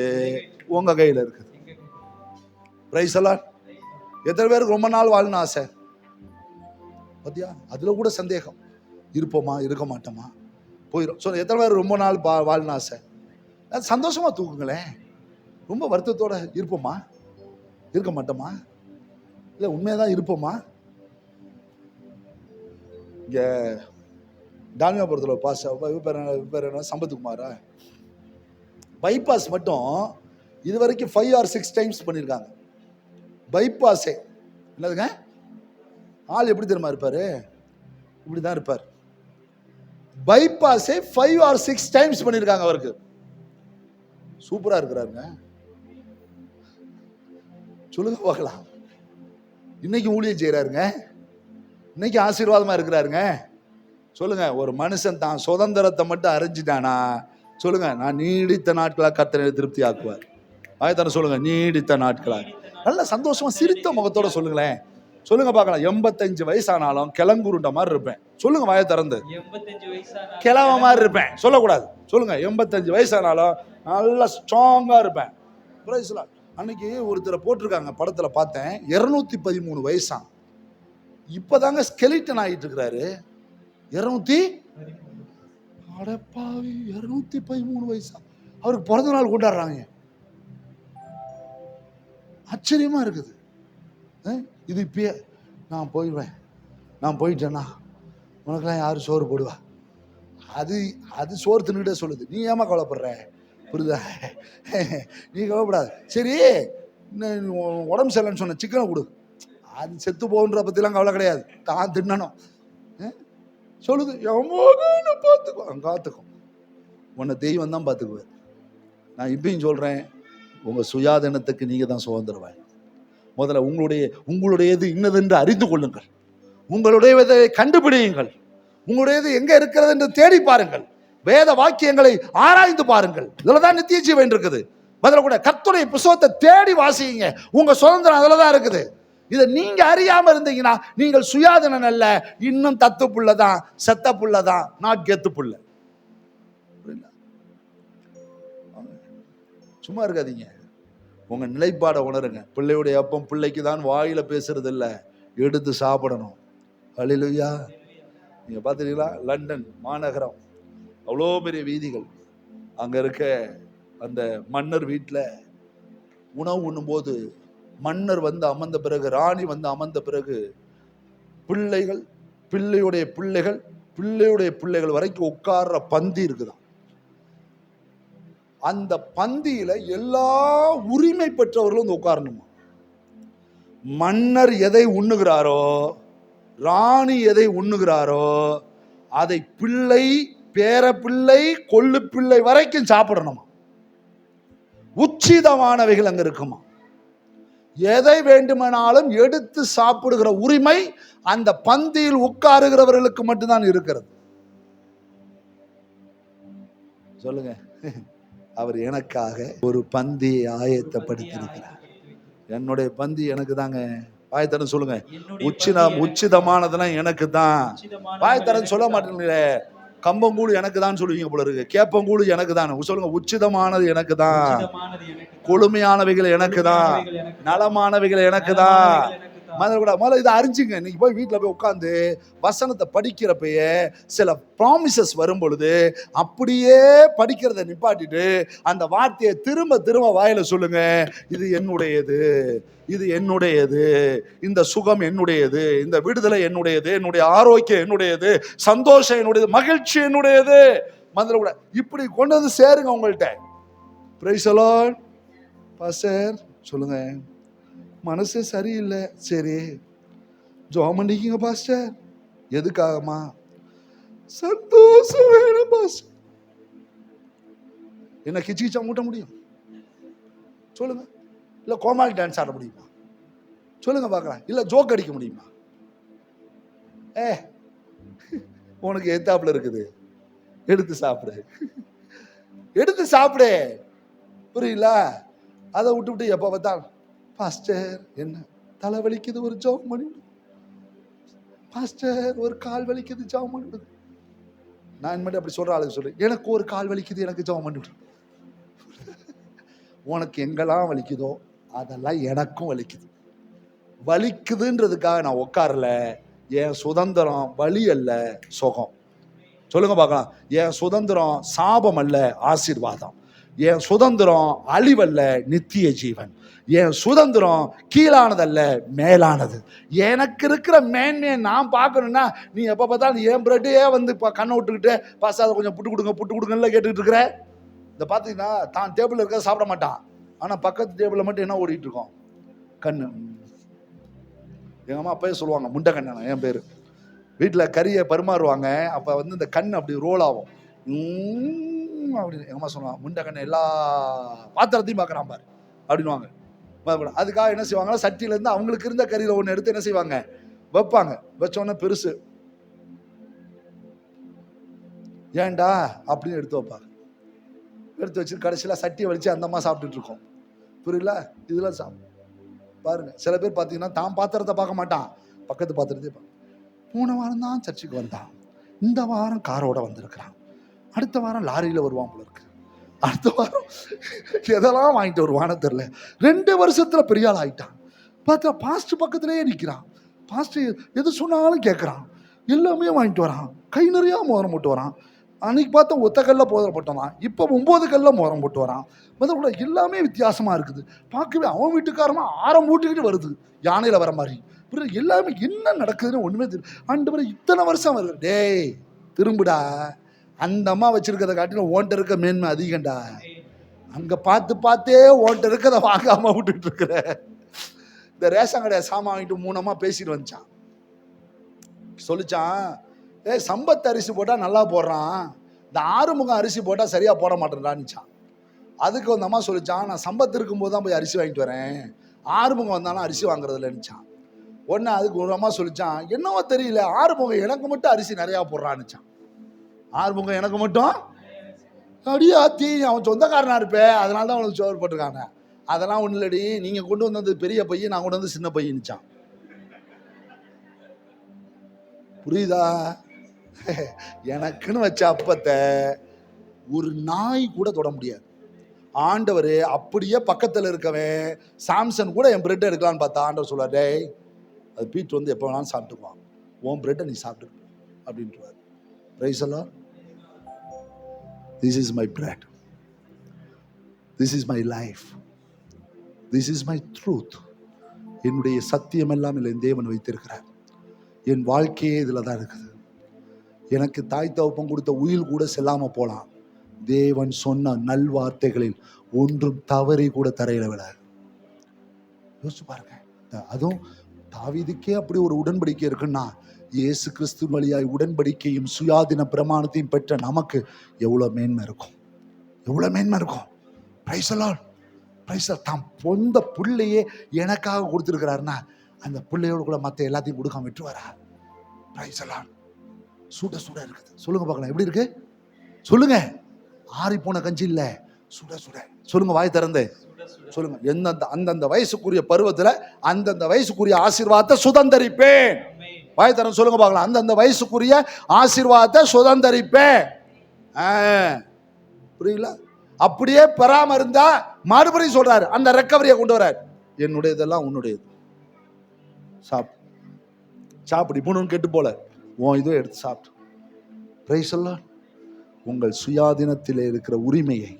உங்க கையில இருக்குது. பிரைஸ் எல்லாம். எத்தனை பேருக்கு ரொம்ப நாள் வாழணும் ஆசை? பாத்தியா, அதுல கூட சந்தேகம். இருப்போமா இருக்க மாட்டோமா, போயிடும். சொல்ல, எத்தனை பேர் ரொம்ப நாள் வாழணும் ஆசை? சந்தோஷமா தூக்குங்களேன். ரொம்ப வருத்தத்தோட இருப்போமா இருக்க மாட்டோமா, இல்ல உண்மையாதான் இருப்போமா? இங்க டால்மியாபுரத்தில் பாஸ் பேர் என்ன, சம்பத்குமாரா, பைபாஸ் மட்டும் இது வரைக்கும் 5 or 6 டைம்ஸ் பண்ணியிருக்காங்க. பைபாஸே என்னதுங்க, ஆள் எப்படி தெரியுமா இருப்பாரு? இப்படிதான் இருப்பார். பைபாஸே 5 or 6 டைம்ஸ் பண்ணியிருக்காங்க அவருக்கு. சூப்பரா இருக்கிறாருங்க. சொல்லுங்க பார்க்கலாம். இன்னைக்கு ஊழியம் செய்யறாருங்க, இன்னைக்கு ஆசீர்வாதமா இருக்கிறாருங்க. சொல்லுங்க, ஒரு மனுஷன் தான் சுதந்திரத்தை மட்டும் அறிஞ்சிட்டானா, சொல்லுங்க, நான் நீடித்த நாட்களா கர்த்தரை திருப்தி ஆக்குவார். ஆயத்தான சொல்லுங்க, நீடித்த நாட்களா. நல்ல சந்தோஷமா சிரித்த முகத்தோட சொல்லுங்களேன். சொல்லுங்க பார்க்கலாம். 85 வயசானாலும் கிளங்குருண்ட மாதிரி இருப்பேன். சொல்லுங்க வாயை திறந்து. 85 வயசானாலும் கிளவ மாதிரி இருப்பேன் சொல்லக்கூடாது. சொல்லுங்க, 85 வயசானாலும் நல்லா ஸ்ட்ராங்கா இருப்பேன். அன்னைக்கு ஒருத்தரை போட்டிருக்காங்க படத்துல பார்த்தேன், 213 வயசான். இப்பதாங்க ஸ்கெலிட்டன் ஆகிட்டு இருக்கிறாரு. 213 வயசா? அவருக்கு பிறந்த நாள் கொண்டாடுறாங்க. ஆச்சரியமா இருக்குது. இது இப்பயே நான் போயிடுவேன், நான் போயிட்டேன்னா உனக்கெல்லாம் யாரு சோறு போடுவா? அது சோறு தின்னுகிட்டே சொல்லுது. நீ ஏமா கவலைப்படுற? புரியுதா? நீ கவலைப்படாது. சரி, உடம்பு சரியில்லைன்னு சொன்ன சிக்கனை கொடு, அது செத்து போகுன்ற பத்திலாம் கவலை கிடையாது, தான் தின்னணும் சொல்லுது. பார்த்துக்கோ, காத்துக்கும், உன்னை தெய்வம் தான் பார்த்துக்குவேன். நான் இப்பயும் சொல்றேன், உங்க சுயாதீனத்துக்கு நீங்க தான் சுதந்திரவாய். முதல்ல உங்களுடையது இன்னதென்று அறிந்து கொள்ளுங்கள், உங்களுடையதை கண்டுபிடியுங்கள், உங்களுடையது எங்க இருக்கிறது என்று தேடி பாருங்கள், வேத வாக்கியங்களை ஆராய்ந்து பாருங்கள். இதுலதான் நித்திய ஜீவன் இருக்குது. முதல்ல கூட கர்த்தருடைய புத்தகத்தை தேடி வாசிங்க. உங்க சுதந்திரம் அதுலதான் இருக்குது. இதை நீங்க அறியாம இருந்தீங்கன்னா நீங்கள் சுயாதீனன் அல்ல, இன்னும் தத்து புள்ளதான், செத்த புள்ளதான், நாட் கெத்து புள்ள. சும்மா இருக்காதீங்க, உங்க நிலைப்பாட உணருங்க. பிள்ளையுடைய அப்பம் பிள்ளைக்கு தான் வாயில பேசுறது இல்ல, எடுத்து சாப்பிடணும். ஹல்லேலூயா. நீங்க பாத்தீங்களா, லண்டன் மாநகரம், அவ்வளோ பெரிய வீதிகள், அங்க இருக்க அந்த மன்னர் வீட்டுல உணவு உண்ணும் போது மன்னர் வந்து அமர்ந்த பிறகு, ராணி வந்து அமர்ந்த பிறகு, பிள்ளைகள், பிள்ளையுடைய பிள்ளைகள், பிள்ளையுடைய பிள்ளைகள் வரைக்கும் உட்கார்ற பந்தி இருக்குதான். அந்த பந்தியில எல்லா உரிமை பெற்றவர்களும் வந்து உட்காரணுமா. மன்னர் எதை உண்ணுகிறாரோ, ராணி எதை உண்ணுகிறாரோ, அதை பிள்ளை, பேர பிள்ளை, கொள்ளு பிள்ளை வரைக்கும் சாப்பிடணுமா. உச்சிதமானவைகள் அங்க இருக்குமா. எதை வேண்டுமானாலும் எடுத்து சாப்பிடுகிற உரிமை அந்த பந்தியில் உட்காருகிறவர்களுக்கு மட்டும்தான் இருக்கிறது. சொல்லுங்க, அவர் எனக்காக ஒரு பந்தியை ஆயத்தப்படுத்தியிருக்கிறார். என்னுடைய பந்தி எனக்கு தாங்க. வாய்த்தரன் சொல்லுங்க, உச்சிதமானதுலாம் எனக்கு தான். வாய்த்தரன் சொல்ல மாட்டேங்களே, கம்பங்கூடு எனக்கு தான் சொல்லுவீங்க போல இருக்கு. கேப்பங்கூடு எனக்கு தான் சொல்லுங்க. உச்சிதமானது எனக்கு தான், கொழுமையானவைகள் எனக்கு தான், நலமானவைகள் எனக்கு தான். முதல்ல இதை அறிஞ்சுங்க. இன்னைக்கு போய் வீட்டில் போய் உட்காந்து வசனத்தை படிக்கிறப்பயே சில ப்ராமிசஸ் வரும் பொழுது அப்படியே படிக்கிறத நிப்பாட்டிட்டு அந்த வார்த்தையை திரும்ப திரும்ப வாயில சொல்லுங்க. இது என்னுடையது, இது என்னுடையது, இந்த சுகம் என்னுடையது, இந்த விடுதலை என்னுடையது, என்னுடைய ஆரோக்கியம் என்னுடையது, சந்தோஷம் என்னுடையது, மகிழ்ச்சி என்னுடையது. முதல்ல கூட இப்படி கொண்டு வந்து சேருங்க உங்கள்கிட்ட. Price the Lord. பாஸ்டர் சொல்லுங்க, மனசே சரியில்லை. சரி, ஜெபம் பண்ணிக்கீங்க பாஸ்டர். எதுக்காகமா? சந்தோஷம் வேணும் பாஸ்டர். என்ன கிச்சு கிச்சா மூட்ட முடியும்? சொல்லுங்க. இல்ல கோமாளி டான்ஸ் ஆட முடியுமா? சொல்லுங்க பார்க்கலாம். இல்ல ஜோக் அடிக்க முடியுமா? உனக்கு எத்தாப்புல இருக்குது, எடுத்து சாப்பிடு, எடுத்து சாப்பிடு. புரியல? அதை விட்டு எப்ப பார்த்தாலும் பாஸ்டர் என்ன தலை வலிக்குது, ஒரு ஜெபம் பண்ணி விடு. பாஸ்டர் ஒரு கால் வலிக்குது, ஜெபம் பண்ணி விடுது. நான் மட்டும் அப்படி சொல்ற ஆளுக்கு சொல்றேன், எனக்கு ஒரு கால் வலிக்குது, எனக்கு ஜெபம் பண்ணி விடு. உனக்கு எங்கெல்லாம் வலிக்குதோ அதெல்லாம் எனக்கும் வலிக்குது. வலிக்குதுன்றதுக்காக நான் உட்காரல. என் சுதந்திரம் வலி அல்ல, சுகம். சொல்லுங்க பார்க்கலாம். என் சுதந்திரம் சாபம் அல்ல, ஆசீர்வாதம். என் சுதந்திரம் அழிவல்ல, நித்திய ஜீவன். என் சுதந்திரம் கீழானதல்ல, மேலானது. எனக்கு இருக்கிற மேன்மையை நான் பார்க்கணும்னா நீ எப்போ பார்த்தாலும் என் பிரெட்டையே வந்து இப்போ கண்ணை விட்டுக்கிட்டு பாஸ்டர் அதை கொஞ்சம் புட்டு கொடுங்கல்ல கேட்டுக்கிட்டு இருக்கிற. இந்த பார்த்தீங்கன்னா தான் டேபிள் இருக்க சாப்பிட மாட்டான். ஆனால் பக்கத்து டேபிளில் மட்டும் என்ன ஓடிட்டு இருக்கோம்? கண்ணு. எங்கள் அம்மா அப்பயே சொல்லுவாங்க, முண்டை கண்ணா என் பேர். வீட்டில் கறியை பரிமாறுவாங்க. அப்போ வந்து இந்த கண் அப்படி ரோல் ஆகும் அப்படின்னு எங்கள் அம்மா சொல்லுவாங்க, முண்டை கண்ணை எல்லா பாத்திரத்தையும் பார்க்குறான் பாரு அப்படின்வாங்க. அதுக்காக என்ன செய்வாங்கன்னா, சட்டியிலேருந்து அவங்களுக்கு இருந்த கறியில் ஒன்று எடுத்து என்ன செய்வாங்க, வைப்பாங்க. வச்சோன்னே பெருசு ஏன்டா அப்படின்னு எடுத்து வைப்பாங்க. எடுத்து வச்சு கடைசியில் சட்டியை வலிச்சு அந்த அம்மா சாப்பிட்டுட்டு இருக்கோம். புரியல? இதெல்லாம் பாருங்க. சில பேர் பார்த்தீங்கன்னா தான் பாத்திரத்தை பார்க்க மாட்டான், பக்கத்து பாத்திரத்தை பார்க்க. போன வாரம் தான் சர்ச்சுக்கு வந்தான், இந்த வாரம் காரோட வந்திருக்கிறான், அடுத்த வாரம் லாரியில் வருவான் போல இருக்கு, அடுத்த வாரம் எதெல்லாம் வாங்கிட்டு வருவான்னு தெரியல. 2 வருஷத்துல பெரிய ஆள் ஆயிட்டான். பார்த்தா பாஸ்ட் பக்கத்திலேயே நிற்கிறான். பாஸ்ட் எது சொன்னாலும் கேட்குறான், எல்லாமே வாங்கிட்டு வரான், கை நிறையா மோதிரம் போட்டு வரான். அன்னைக்கு பார்த்தா ஒத்த கல்ல மோதிரம் போட்டு வரான், இப்போ 9 கல்ல மோதிரம் போட்டு வரான். கூட எல்லாமே வித்தியாசமா இருக்குது. பார்க்கவே அவன் வீட்டுக்காரமா ஆரம் மூட்டுக்கிட்டு வருது, யானையில வர மாதிரி. எல்லாமே என்ன நடக்குதுன்னு ஒண்ணுமே தெரியும். ஆண்டவரே இத்தனை வருஷம் வருது. டேய் திரும்புடா, அந்த அம்மா வச்சிருக்கிறத காட்டிலும் ஓன்ட்ட இருக்க மேன்மை அதிகண்டா. அங்க பார்த்தே ஓன்ட்ட இருக்கிறத வாங்காம விட்டுட்டு இருக்கிற. இந்த ரேஷன் கடையை சாமான் வாங்கிட்டு 3 அம்மா பேசிட்டு வந்துச்சான். சொல்லிச்சான், சம்பத் அரிசி போட்டா நல்லா போடுறான், இந்த ஆறுமுகம் அரிசி போட்டா சரியா போட மாட்டேன்டான்னுச்சான். அதுக்கு அந்த அம்மா சொல்லிச்சான், நான் சம்பத் இருக்கும்போது தான் போய் அரிசி வாங்கிட்டு வரேன், ஆறுமுகம் வந்தாலும் அரிசி வாங்குறது இல்லைன்னுச்சான். உடனே அதுக்கு ஒரு அம்மா சொல்லிச்சான், என்னவோ தெரியல, ஆறுமுகம் எனக்கு மட்டும் அரிசி நிறையா போடுறான்னுச்சான். ஆறுமுகம் எனக்கு மட்டும் அப்படியே ஆத்தி, அவன் சொந்தக்காரனா இருப்பே, அதனால தான் அவனுக்கு சோறு போட்டிருக்காங்க. அதெல்லாம் ஒன்றும் இல்லடி, நீங்க கொண்டு வந்தது பெரிய பையன், நான் கொண்டு வந்து சின்ன பையன்னுச்சான். புரியுதா? எனக்குன்னு வச்ச அப்பத்தை ஒரு நாய் கூட தொட முடியாது. ஆண்டவர் அப்படியே பக்கத்தில் இருக்கவன் சாம்சன் கூட என் பிரெட் எடுக்கலான்னு பார்த்தா ஆண்டவர் சொல்லுவார், டேய் அது பீட் வந்து எப்போ வேணாலும் சாப்பிட்டுக்குவான், உன் பிரெட்டை நீ சாப்பிட்டு அப்படின்ட்டுருவார். Praise the Lord. This is my bread. This is my life. This is my truth. என்னுடைய சத்தியம் எல்லாம் இல்லை தேவன் வைத்திருக்கிறார். என் வாழ்க்கையே இதில் தான் இருக்குது. எனக்கு தாய் தகப்பன் கொடுத்த உயில் கூட செல்லாம போலாம், தேவன் சொன்ன நல்வார்த்தைகளில் ஒன்றும் தவறி கூட தரையில விடாது. யோசிச்சு பாருங்க. அதுவும் தாவீதுக்கே அப்படி ஒரு உடன்படிக்கை இருக்குன்னா, இயேசு கிறிஸ்து வழியாய் உடன்படிக்கையும் சுயாதீன பிரமாணத்தையும் பெற்ற நமக்கு எவ்வளவு மேன்மை இருக்கும், எவ்வளவு மேன்மை இருக்கும். Price the Lord. தான் பொந்த புள்ளையே எனக்காக கொடுத்துருக்கிறாருன்னா அந்த பிள்ளையோட கூட மற்ற எல்லாத்தையும் கொடுக்காம விட்டுருவாரா? சுட சுட இருக்குது. சொல்லுங்க பார்க்கலாம், எப்படி இருக்கு சொல்லுங்க. ஆறி போன கஞ்சி இல்ல, சுட சுட. சொல்லுங்க வாய் திறந்து சொல்லுங்க. அந்தந்த வயசுக்குரிய பருவத்துல அந்தந்த வயசுக்குரிய ஆசீர்வாதத்தை சுதந்தரிப்பேன். வாய் திறந்து சொல்லுங்க பார்க்கலாம், அந்தந்த வயசுக்குரிய ஆசீர்வாதத்தை சுதந்தரிப்பேன். புரியல? அப்படியே பெறாம இருந்தா மறுபடியும் சொல்றாரு, அந்த ரெக்கவரியை கொண்டு வராரு. என்னுடையதெல்லாம் உன்னுடையது, சாப்பிடு. இப்போ கெட்டு போல உன் இதோ எடுத்து சாப்பிட்டு. பிரைஸ் எல்லாம் உங்கள் சுயாதீனத்தில் இருக்கிற உரிமையை,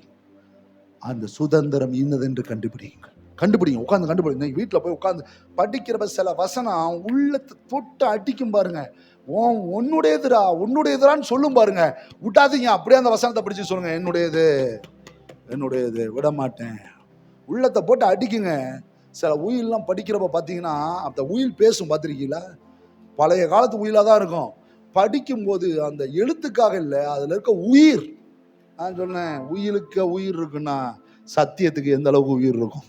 அந்த சுதந்திரம் இன்னதென்று கண்டுபிடிங்க. உட்காந்து கண்டுபிடிங்க. வீட்டில் போய் உட்காந்து படிக்கிற சில வசனம் உள்ளத்தை தொட்டு அடிக்கும் பாருங்க. உன்னுடையதுரான்னு சொல்லும் பாருங்க. விட்டாதீங்க, அப்படியே அந்த வசனத்தை பிடிச்சி சொல்லுங்க, என்னுடையது விட மாட்டேன். உள்ளத்தை போட்டு அடிக்குங்க. சில உயிலெலாம் படிக்கிறப்ப பார்த்தீங்கன்னா அந்த உயில் பேசும், பார்த்துருக்கீங்களா? பழைய காலத்து உயிலாக தான் இருக்கும். படிக்கும்போது அந்த எழுத்துக்காக இல்லை, அதில் இருக்க உயிர். நான் சொன்னேன், உயிருக்கு உயிர் இருக்குன்னா சத்தியத்துக்கு எந்த அளவுக்கு உயிர் இருக்கும்.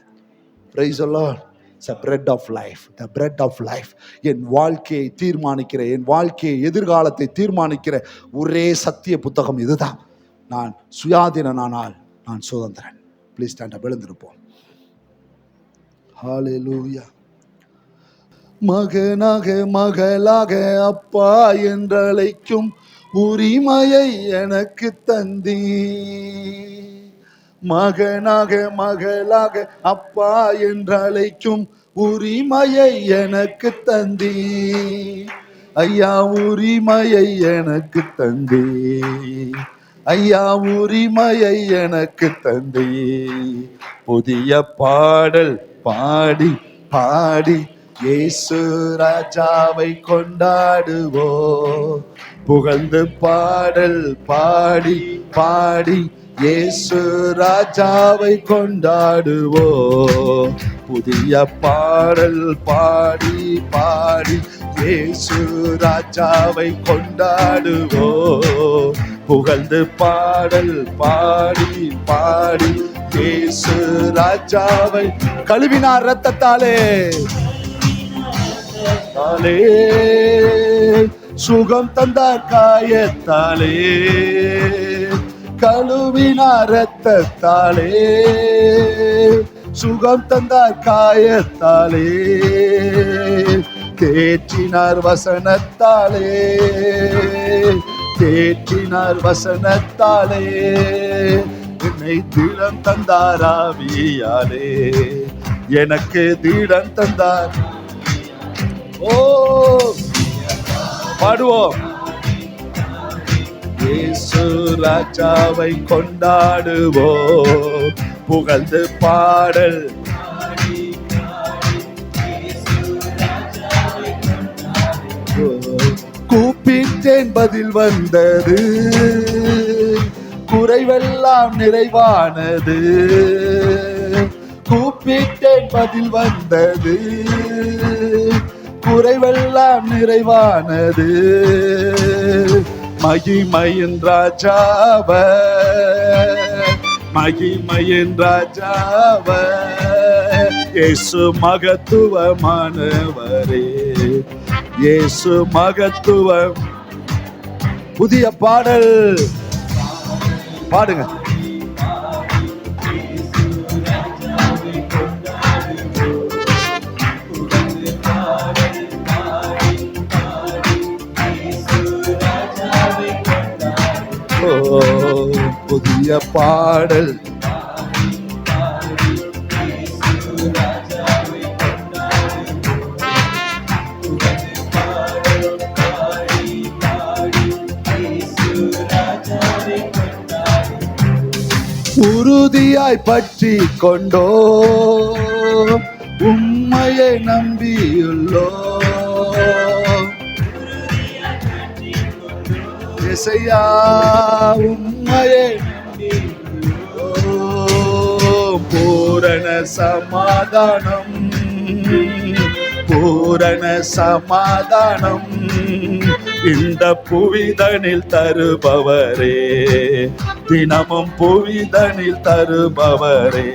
Price the Lord. It's a bread of life, the bread of life. என் வாழ்க்கையை தீர்மானிக்கிற, என் வாழ்க்கையை எதிர்காலத்தை தீர்மானிக்கிற ஒரே சத்திய புத்தகம் இதுதான். நான் சுயாதீனானால் நான் சுதந்திரன். Please stand up, எழுந்திருப்போம். ஹல்லேலூயா. மகனாக மகளாக அப்பா என்றழைக்கும் உரிமையை எனக்கு தந்தீ. மகனாக மகளாக அப்பா என்றழைக்கும் உரிமையை எனக்கு தந்தீ. ஐயா உரிமையை எனக்கு தந்தீ. ஐயா உரிமையை எனக்கு தந்தீ. புதிய பாடல் பாடி பாடி இயேசு ராஜாவை கொண்டாடுவோ. புகழ்ந்து பாடல் பாடி பாடி இயேசு ராஜாவை கொண்டாடுவோ. புதிய பாடல் பாடி பாடி இயேசு ராஜாவை கொண்டாடுவோ. புகழ்ந்து பாடல் பாடி பாடி இயேசு ராஜாவை கழுவினார் இரத்தத்தாலே. சுகம் தந்தார் காயத்தாலே. கழுவினார் இரத்தத்தாலே. சுகம் தந்தார் காயத்தாலே. தேற்றினார் வசனத்தாலே. தேற்றினார் வசனத்தாலே. என்னை திடம் தந்தார் ஆவியாலே. எனக்கு திடம் தந்தார். ஓ பாடுவோம். இயேசு ராஜாவை கொண்டாடுவோ. புகழ்ந்து பாடல் கூப்பிட்டேன் பதில் வந்தது. குறைவெல்லாம் நிறைவானது. கூப்பிட்டேன் பதில் வந்தது. குறைவெல்லாம் நிறைவானது. மகிமையின் ராஜாவ, மகிமையின் ராஜாவ, இயேசு மகத்துவமானவரே. இயேசு மகத்துவம். புதிய பாடல் பாடுங்க. புதிய பாடல் உறுதியாய் பற்றி கொண்டோ. உம்மையை நம்பியுள்ளோ. இசையா உம்மையை நம்பியுள்ளோ. பூரண சமாதானம், பூரண சமாதானம் இந்த புவிதனில் தருபவரே, தினமும் புவிதனில் தருபவரே.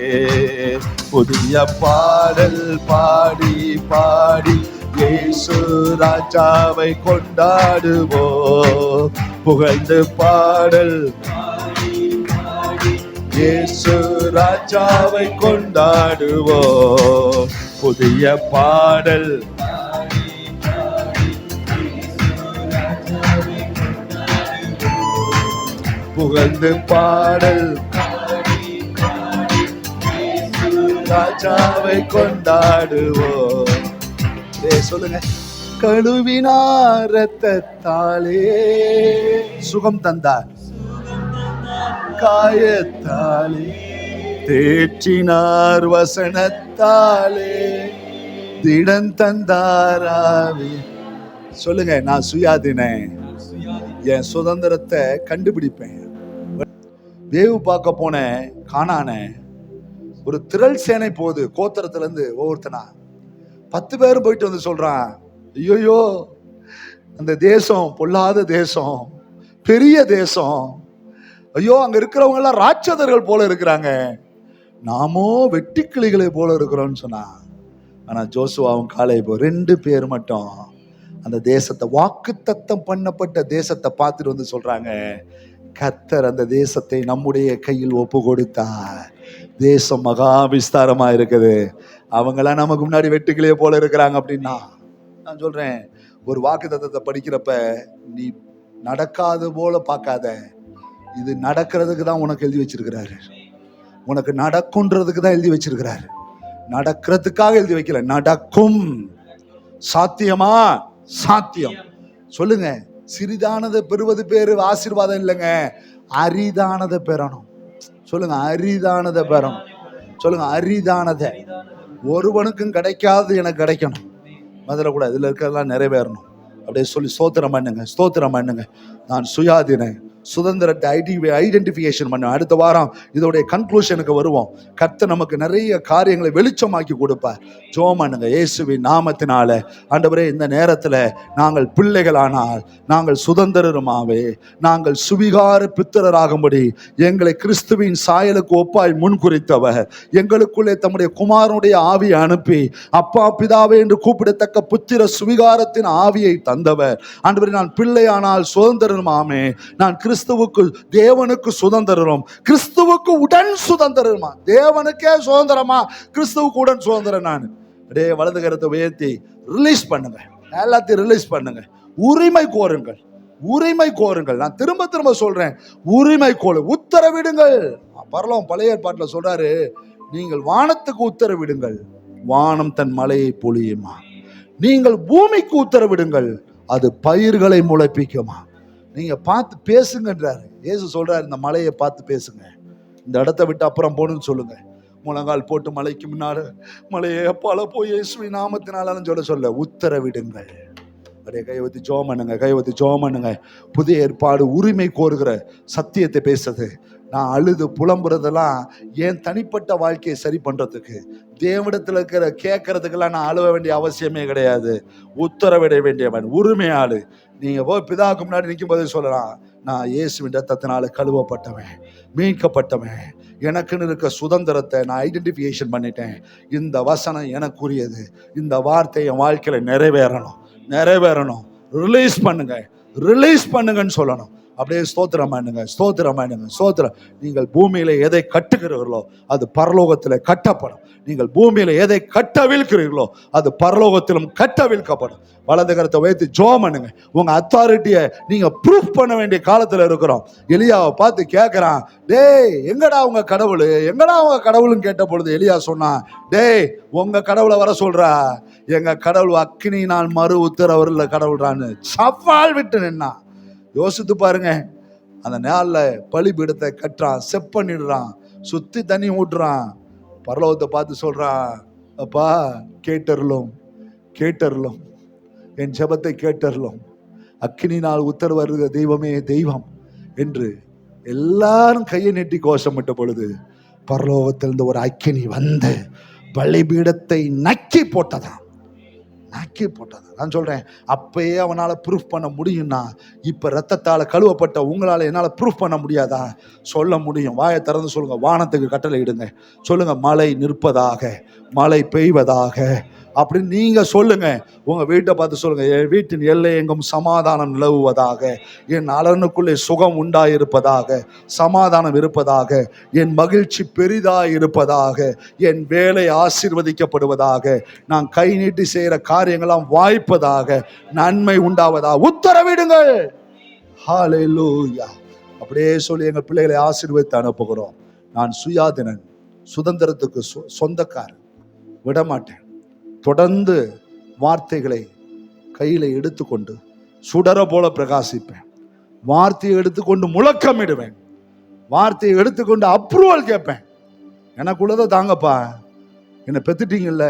புதிய பாடல் பாடி பாடி இயேசு ராஜாவை கொண்டாடுவோம். புகழ்ந்து பாடல் இயேசு ராஜாவை கொண்டாடுவோம். புதிய பாடல் புகழ்ந்து பாடல் ராஜாவை கொண்டாடுவோம். சொல்லுங்க. கழுவினார் இரத்தத்தாலே சுகம் தந்தார், காயத்தாலே தேற்றினார், வசனத்தாலே திடன் தந்தாராவே. சொல்லுங்க. நான் சுயாதீனன், என் சுதந்திரத்தை கண்டுபிடிப்பேன். வேவு பார்க்க போன காணான ஒரு திரள் சேனை போகுது, கோத்திரத்துல இருந்து ஒவ்வொருத்தனா 10 பேரும் போயிட்டு வந்து சொல்றான், ஐயோயோ அந்த தேசம் பொல்லாத தேசம், பெரிய தேசம், ஐயோ அங்க இருக்கிறவங்க எல்லாம் ராட்சதர்கள் போல இருக்கிறாங்க, நாமோ வெட்டுக்கிளிகளை போல இருக்கிறோம்னு சொன்னா. ஆனா ஜோசுவாவும் காலேபு 2 பேர் மட்டும் அந்த தேசத்தை, வாக்குத்தத்தம் பண்ணப்பட்ட தேசத்தை பார்த்துட்டு வந்து சொல்றாங்க, கர்த்தர் அந்த தேசத்தை நம்முடைய கையில் ஒப்பு கொடுத்தார், தேசம் மகா விஸ்தாரமா இருக்குது, அவங்கெல்லாம் நமக்கு முன்னாடி வெட்டுக்கிளியே போல இருக்கிறாங்க அப்படின்னா. நான் சொல்றேன், ஒரு வாக்குத்தத்தத்தை படிக்கிறப்ப நீ நடக்காது போல பார்க்காத, இது நடக்கிறதுக்கு தான் உனக்கு எழுதி வச்சிருக்கிறாரு, உனக்கு நடக்கும்ன்றதுக்கு தான் எழுதி வச்சிருக்கிறாரு, நடக்கிறதுக்காக எழுதி வைக்கல, நடக்கும். சாத்தியமா? சாத்தியம். சொல்லுங்க. சிறிதானதை பெறுவது பேரு ஆசீர்வாதம் இல்லைங்க, அரிதானதை பெறணும். சொல்லுங்க. அரிதானதை பெறணும். சொல்லுங்க. அரிதானதை. ஒருவனுக்கும் கிடைக்காது எனக்கு கிடைக்கணும், முதல்ல கூட இதுல இருக்கிறதெல்லாம் நிறைவேறணும். அப்படியே சொல்லி ஸ்தோத்திரம் பண்ணுங்க, ஸ்தோத்திரம் பண்ணுங்க. நான் சுயாதீன சுதந்திரத்தை ஐடென்டிஃபிகேஷன் பண்ண. அடுத்த வாரம் இதோடைய கன்க்ளூஷனுக்கு வருவோம். கர்த்தர் நமக்கு நிறைய காரியங்களை வெளிச்சமாக்கி கொடுப்பார். ஜெபம் பண்ணுங்க. இயேசுவின் நாமத்தினால ஆண்டவரே, இந்த நேரத்தில் நாங்கள் பிள்ளைகளானால், நாங்கள் சுதந்திரமாவே, நாங்கள் சுவிகார பித்தராகும்படி எங்களை கிறிஸ்துவின் சாயலுக்கு ஒப்பாய் முன்குறித்தவர், எங்களுக்குள்ளே தம்முடைய குமாரனுடைய ஆவியை அனுப்பி அப்பா பிதாவே என்று கூப்பிடத்தக்க புத்திர சுவிகாரத்தின் ஆவியை தந்தவர். ஆண்டவரே, நான் பிள்ளையானால் சுதந்திரமாமே, நான் கிறிஸ்துவுக்கு தேவனுக்கு சுதந்திரம், கிறிஸ்துவுக்கு உடன் சுதந்திரமா, தேவனுக்கே சுதந்திரமா, கிறிஸ்துவுக்கு உடன் சுதந்திரம். நான் அப்படியே வலது கரத்தை உயர்த்தி ரிலீஸ் பண்ணுங்க, எல்லாத்தையும் ரிலீஸ் பண்ணுங்க. உரிமை கோருங்கள், உரிமை கோருங்கள். நான் திரும்ப திரும்ப சொல்றேன், உரிமை கோரு, உத்தரவிடுங்கள். பரலோகம் பழைய ஏற்பாட்டில் சொல்றாரு, நீங்கள் வானத்துக்கு உத்தரவிடுங்கள், வானம் தன் மலையை பொழியுமா, நீங்கள் பூமிக்கு உத்தரவிடுங்கள், அது பயிர்களை முளைப்பிக்குமா. நீங்க பார்த்து பேசுங்கன்றாரு இயேசு. சொல்றாரு, இந்த மலையை பார்த்து பேசுங்க, இந்த இடத்த விட்டு அப்புறம் போகணும்னு சொல்லுங்க. முழங்கால் போட்டு மலைக்கு முன்னாடி மலையை அப்பால போய் இயேசுவின் நாமத்தினாலும் சொல்ல உத்தரவிடுங்கள். அப்படியே கை ஊத்தி ஜெபம் பண்ணுங்க, கை ஊத்தி ஜெபம் பண்ணுங்க. புதிய ஏற்பாடு உரிமை கோருகிற சத்தியத்தை பேசுறது. நான் அழுது புலம்புறதெல்லாம் என் தனிப்பட்ட வாழ்க்கையை சரி பண்றதுக்கு, தேவனிடத்துல இருக்கிற கேட்கறதுக்கெல்லாம் நான் அழுவ வேண்டிய அவசியமே கிடையாது. உத்தரவிட வேண்டியவன் உரிமையாளு. நீங்க போய் பிதாவுக்கு முன்னாடி நிற்கும் போதே சொல்லலாம், நான் இயேசுவின் ரத்தத்தினால கழுவப்பட்டவன், மீட்கப்பட்டவன், எனக்குன்னு இருக்க சுதந்திரத்தை நான் ஐடென்டிஃபிகேஷன் பண்ணிட்டேன். இந்த வசனம் எனக்குரியது, இந்த வார்த்தை என் வாழ்க்கையில நிறைவேறணும், நிறைவேறணும். ரிலீஸ் பண்ணுங்க, ரிலீஸ் பண்ணுங்கன்னு சொல்லணும். அப்படியே ஸ்தோத்திரம் பண்ணுங்க, ஸ்தோத்திரம் பண்ணுங்க, ஸ்தோத்திரம். நீங்கள் பூமியில எதை கட்டுகிறீர்களோ அது பரலோகத்தில் கட்டப்படும். நீங்கள் பூமியில எதை கட்டவிழ்க்கிறீர்களோ அது பரலோகத்திலும் கட்டவிழ்க்கப்படும். வலது கரத்தை வைத்து ஜெபம் பண்ணுங்க. உங்க அத்தாரிட்டியை நீங்க ப்ரூஃப் பண்ண வேண்டிய காலத்துல இருக்கிறோம். எலியாவை பார்த்து கேட்கிறான், டேய் எங்கடா உங்க கடவுள், எங்கடா உங்க கடவுள்னு கேட்ட பொழுது எலியா சொன்னான், டேய் உங்க கடவுளை வர சொல்றா, எங்க கடவுள் அக்கினியினால் மறு உத்தரவுல கடவுள்றான்னு சவால் விட்டு நின்னா. யோசித்து பாருங்க. அந்த நாளில் பலிபீடத்தை கட்டுறான், செப் பண்ணிடுறான், சுத்தி தண்ணி ஊட்டுறான். பரலோகத்தை பார்த்து சொல்றான், அப்பா கேட்டருளும், கேட்டருளும், என் ஜெபத்தை கேட்டருளும், அக்கினினால் உத்தரவு வருகிற தெய்வமே தெய்வம் என்று எல்லாரும் கையை நீட்டி கோஷமிட்ட பொழுது பரலோகத்திலிருந்து ஒரு அக்கினி வந்து பலிபீடத்தை நக்கி போட்டதாம், நக்கி போட்டது. நான் சொல்றேன், அப்பயே அவனால ப்ரூஃப் பண்ண முடியும்னா இப்ப ரத்தத்தால கழுவப்பட்ட உங்களால என்னால ப்ரூஃப் பண்ண முடியாதா? சொல்ல முடியும். வாயை திறந்து சொல்லுங்க, வானத்துக்கு கட்டளை இடுங்க. சொல்லுங்க, மழை நிற்பதாக, மழை பெய்வதாக அப்படின்னு நீங்க சொல்லுங்க. உங்க வீட்டை பார்த்து சொல்லுங்க, என் வீட்டின் எல்லை எங்கும் சமாதானம் நிலவுவதாக, என் அலனுக்குள்ளே சுகம் உண்டாயிருப்பதாக, சமாதானம் இருப்பதாக, என் மகிழ்ச்சி பெரிதாய் இருப்பதாக, என் வேலை ஆசீர்வதிக்கப்படுவதாக, நான் கை நீட்டி செய்கிற காரியங்களாம் வாய்ப்பதாக, நன்மை உண்டாவதாக உத்தரவிடுங்கள். ஹல்லேலூயா. அப்படியே சொல்லி எங்கள் பிள்ளைகளை ஆசீர்வதித்து அனுப்புகிறோம். நான் சுயாதீனன், சுதந்திரத்துக்கு சொந்தக்காரன், விடமாட்டேன். தொடர்ந்து வார்த்தைகளை கையில எடுத்துக்கொண்டு சுடர போல பிரகாசிப்பேன். வார்த்தையை எடுத்துக்கொண்டு முழக்கமிடுவேன். வார்த்தையை எடுத்துக்கொண்டு அப்ரூவல் கேட்பேன். எனக்குள்ளதை தாங்கப்பா, என்னை பெத்துட்டீங்கல்ல,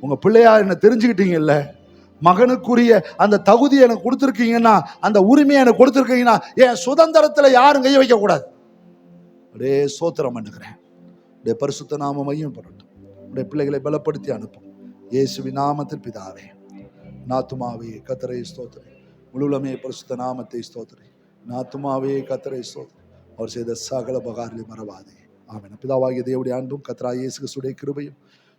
உங்க பிள்ளையா என்ன தெரிஞ்சுக்கிட்டீங்கல்ல, மகனுக்குரிய அந்த தகுதி எனக்கு கொடுத்துருக்கீங்கன்னா, அந்த உரிமையை எனக்கு கொடுத்துருக்கீங்கன்னா, என் சுதந்திரத்துல யாரும் கைய வைக்க கூடாது. அப்படியே சோத்திரம் பண்ணுகிறேன். அப்படியே பரிசுத்த நாம மையம் பண்ணட்டும். அப்படியே பிள்ளைகளை பலப்படுத்தி அனுப்பும். இயேசுவின் நாமத்தில் பிதாவே. நாத்துமாவே கர்த்தரை ஸ்தோத்திரி, முழுவலுமே பரிசுத்த நாமத்தை ஸ்தோத்திரி. நாத்துமாவே கர்த்தரை ஸ்தோத்திரி, அவர் செய்த சகல உபகாரங்களை மறவாதே. ஆமென். பிதாவாகிய தேவனுடைய அன்பும் கர்த்தராகிய இயேசு கிறிஸ்துவின் கிருபையும்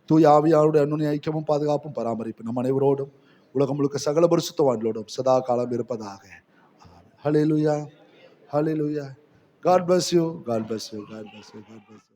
தூய ஆவியாருடைய அன்னுடைய ஐக்கியமும் பாதுகாப்பும் பராமரிப்பு நம் அனைவரோடும் உலகம் முழுக்க சகல பரிசுத்தவான்களோடும் சதா காலம் இருப்பதாக. ஹல்லேலூயா, ஹல்லேலூயா. God bless you. God bless you. God bless you. God bless you.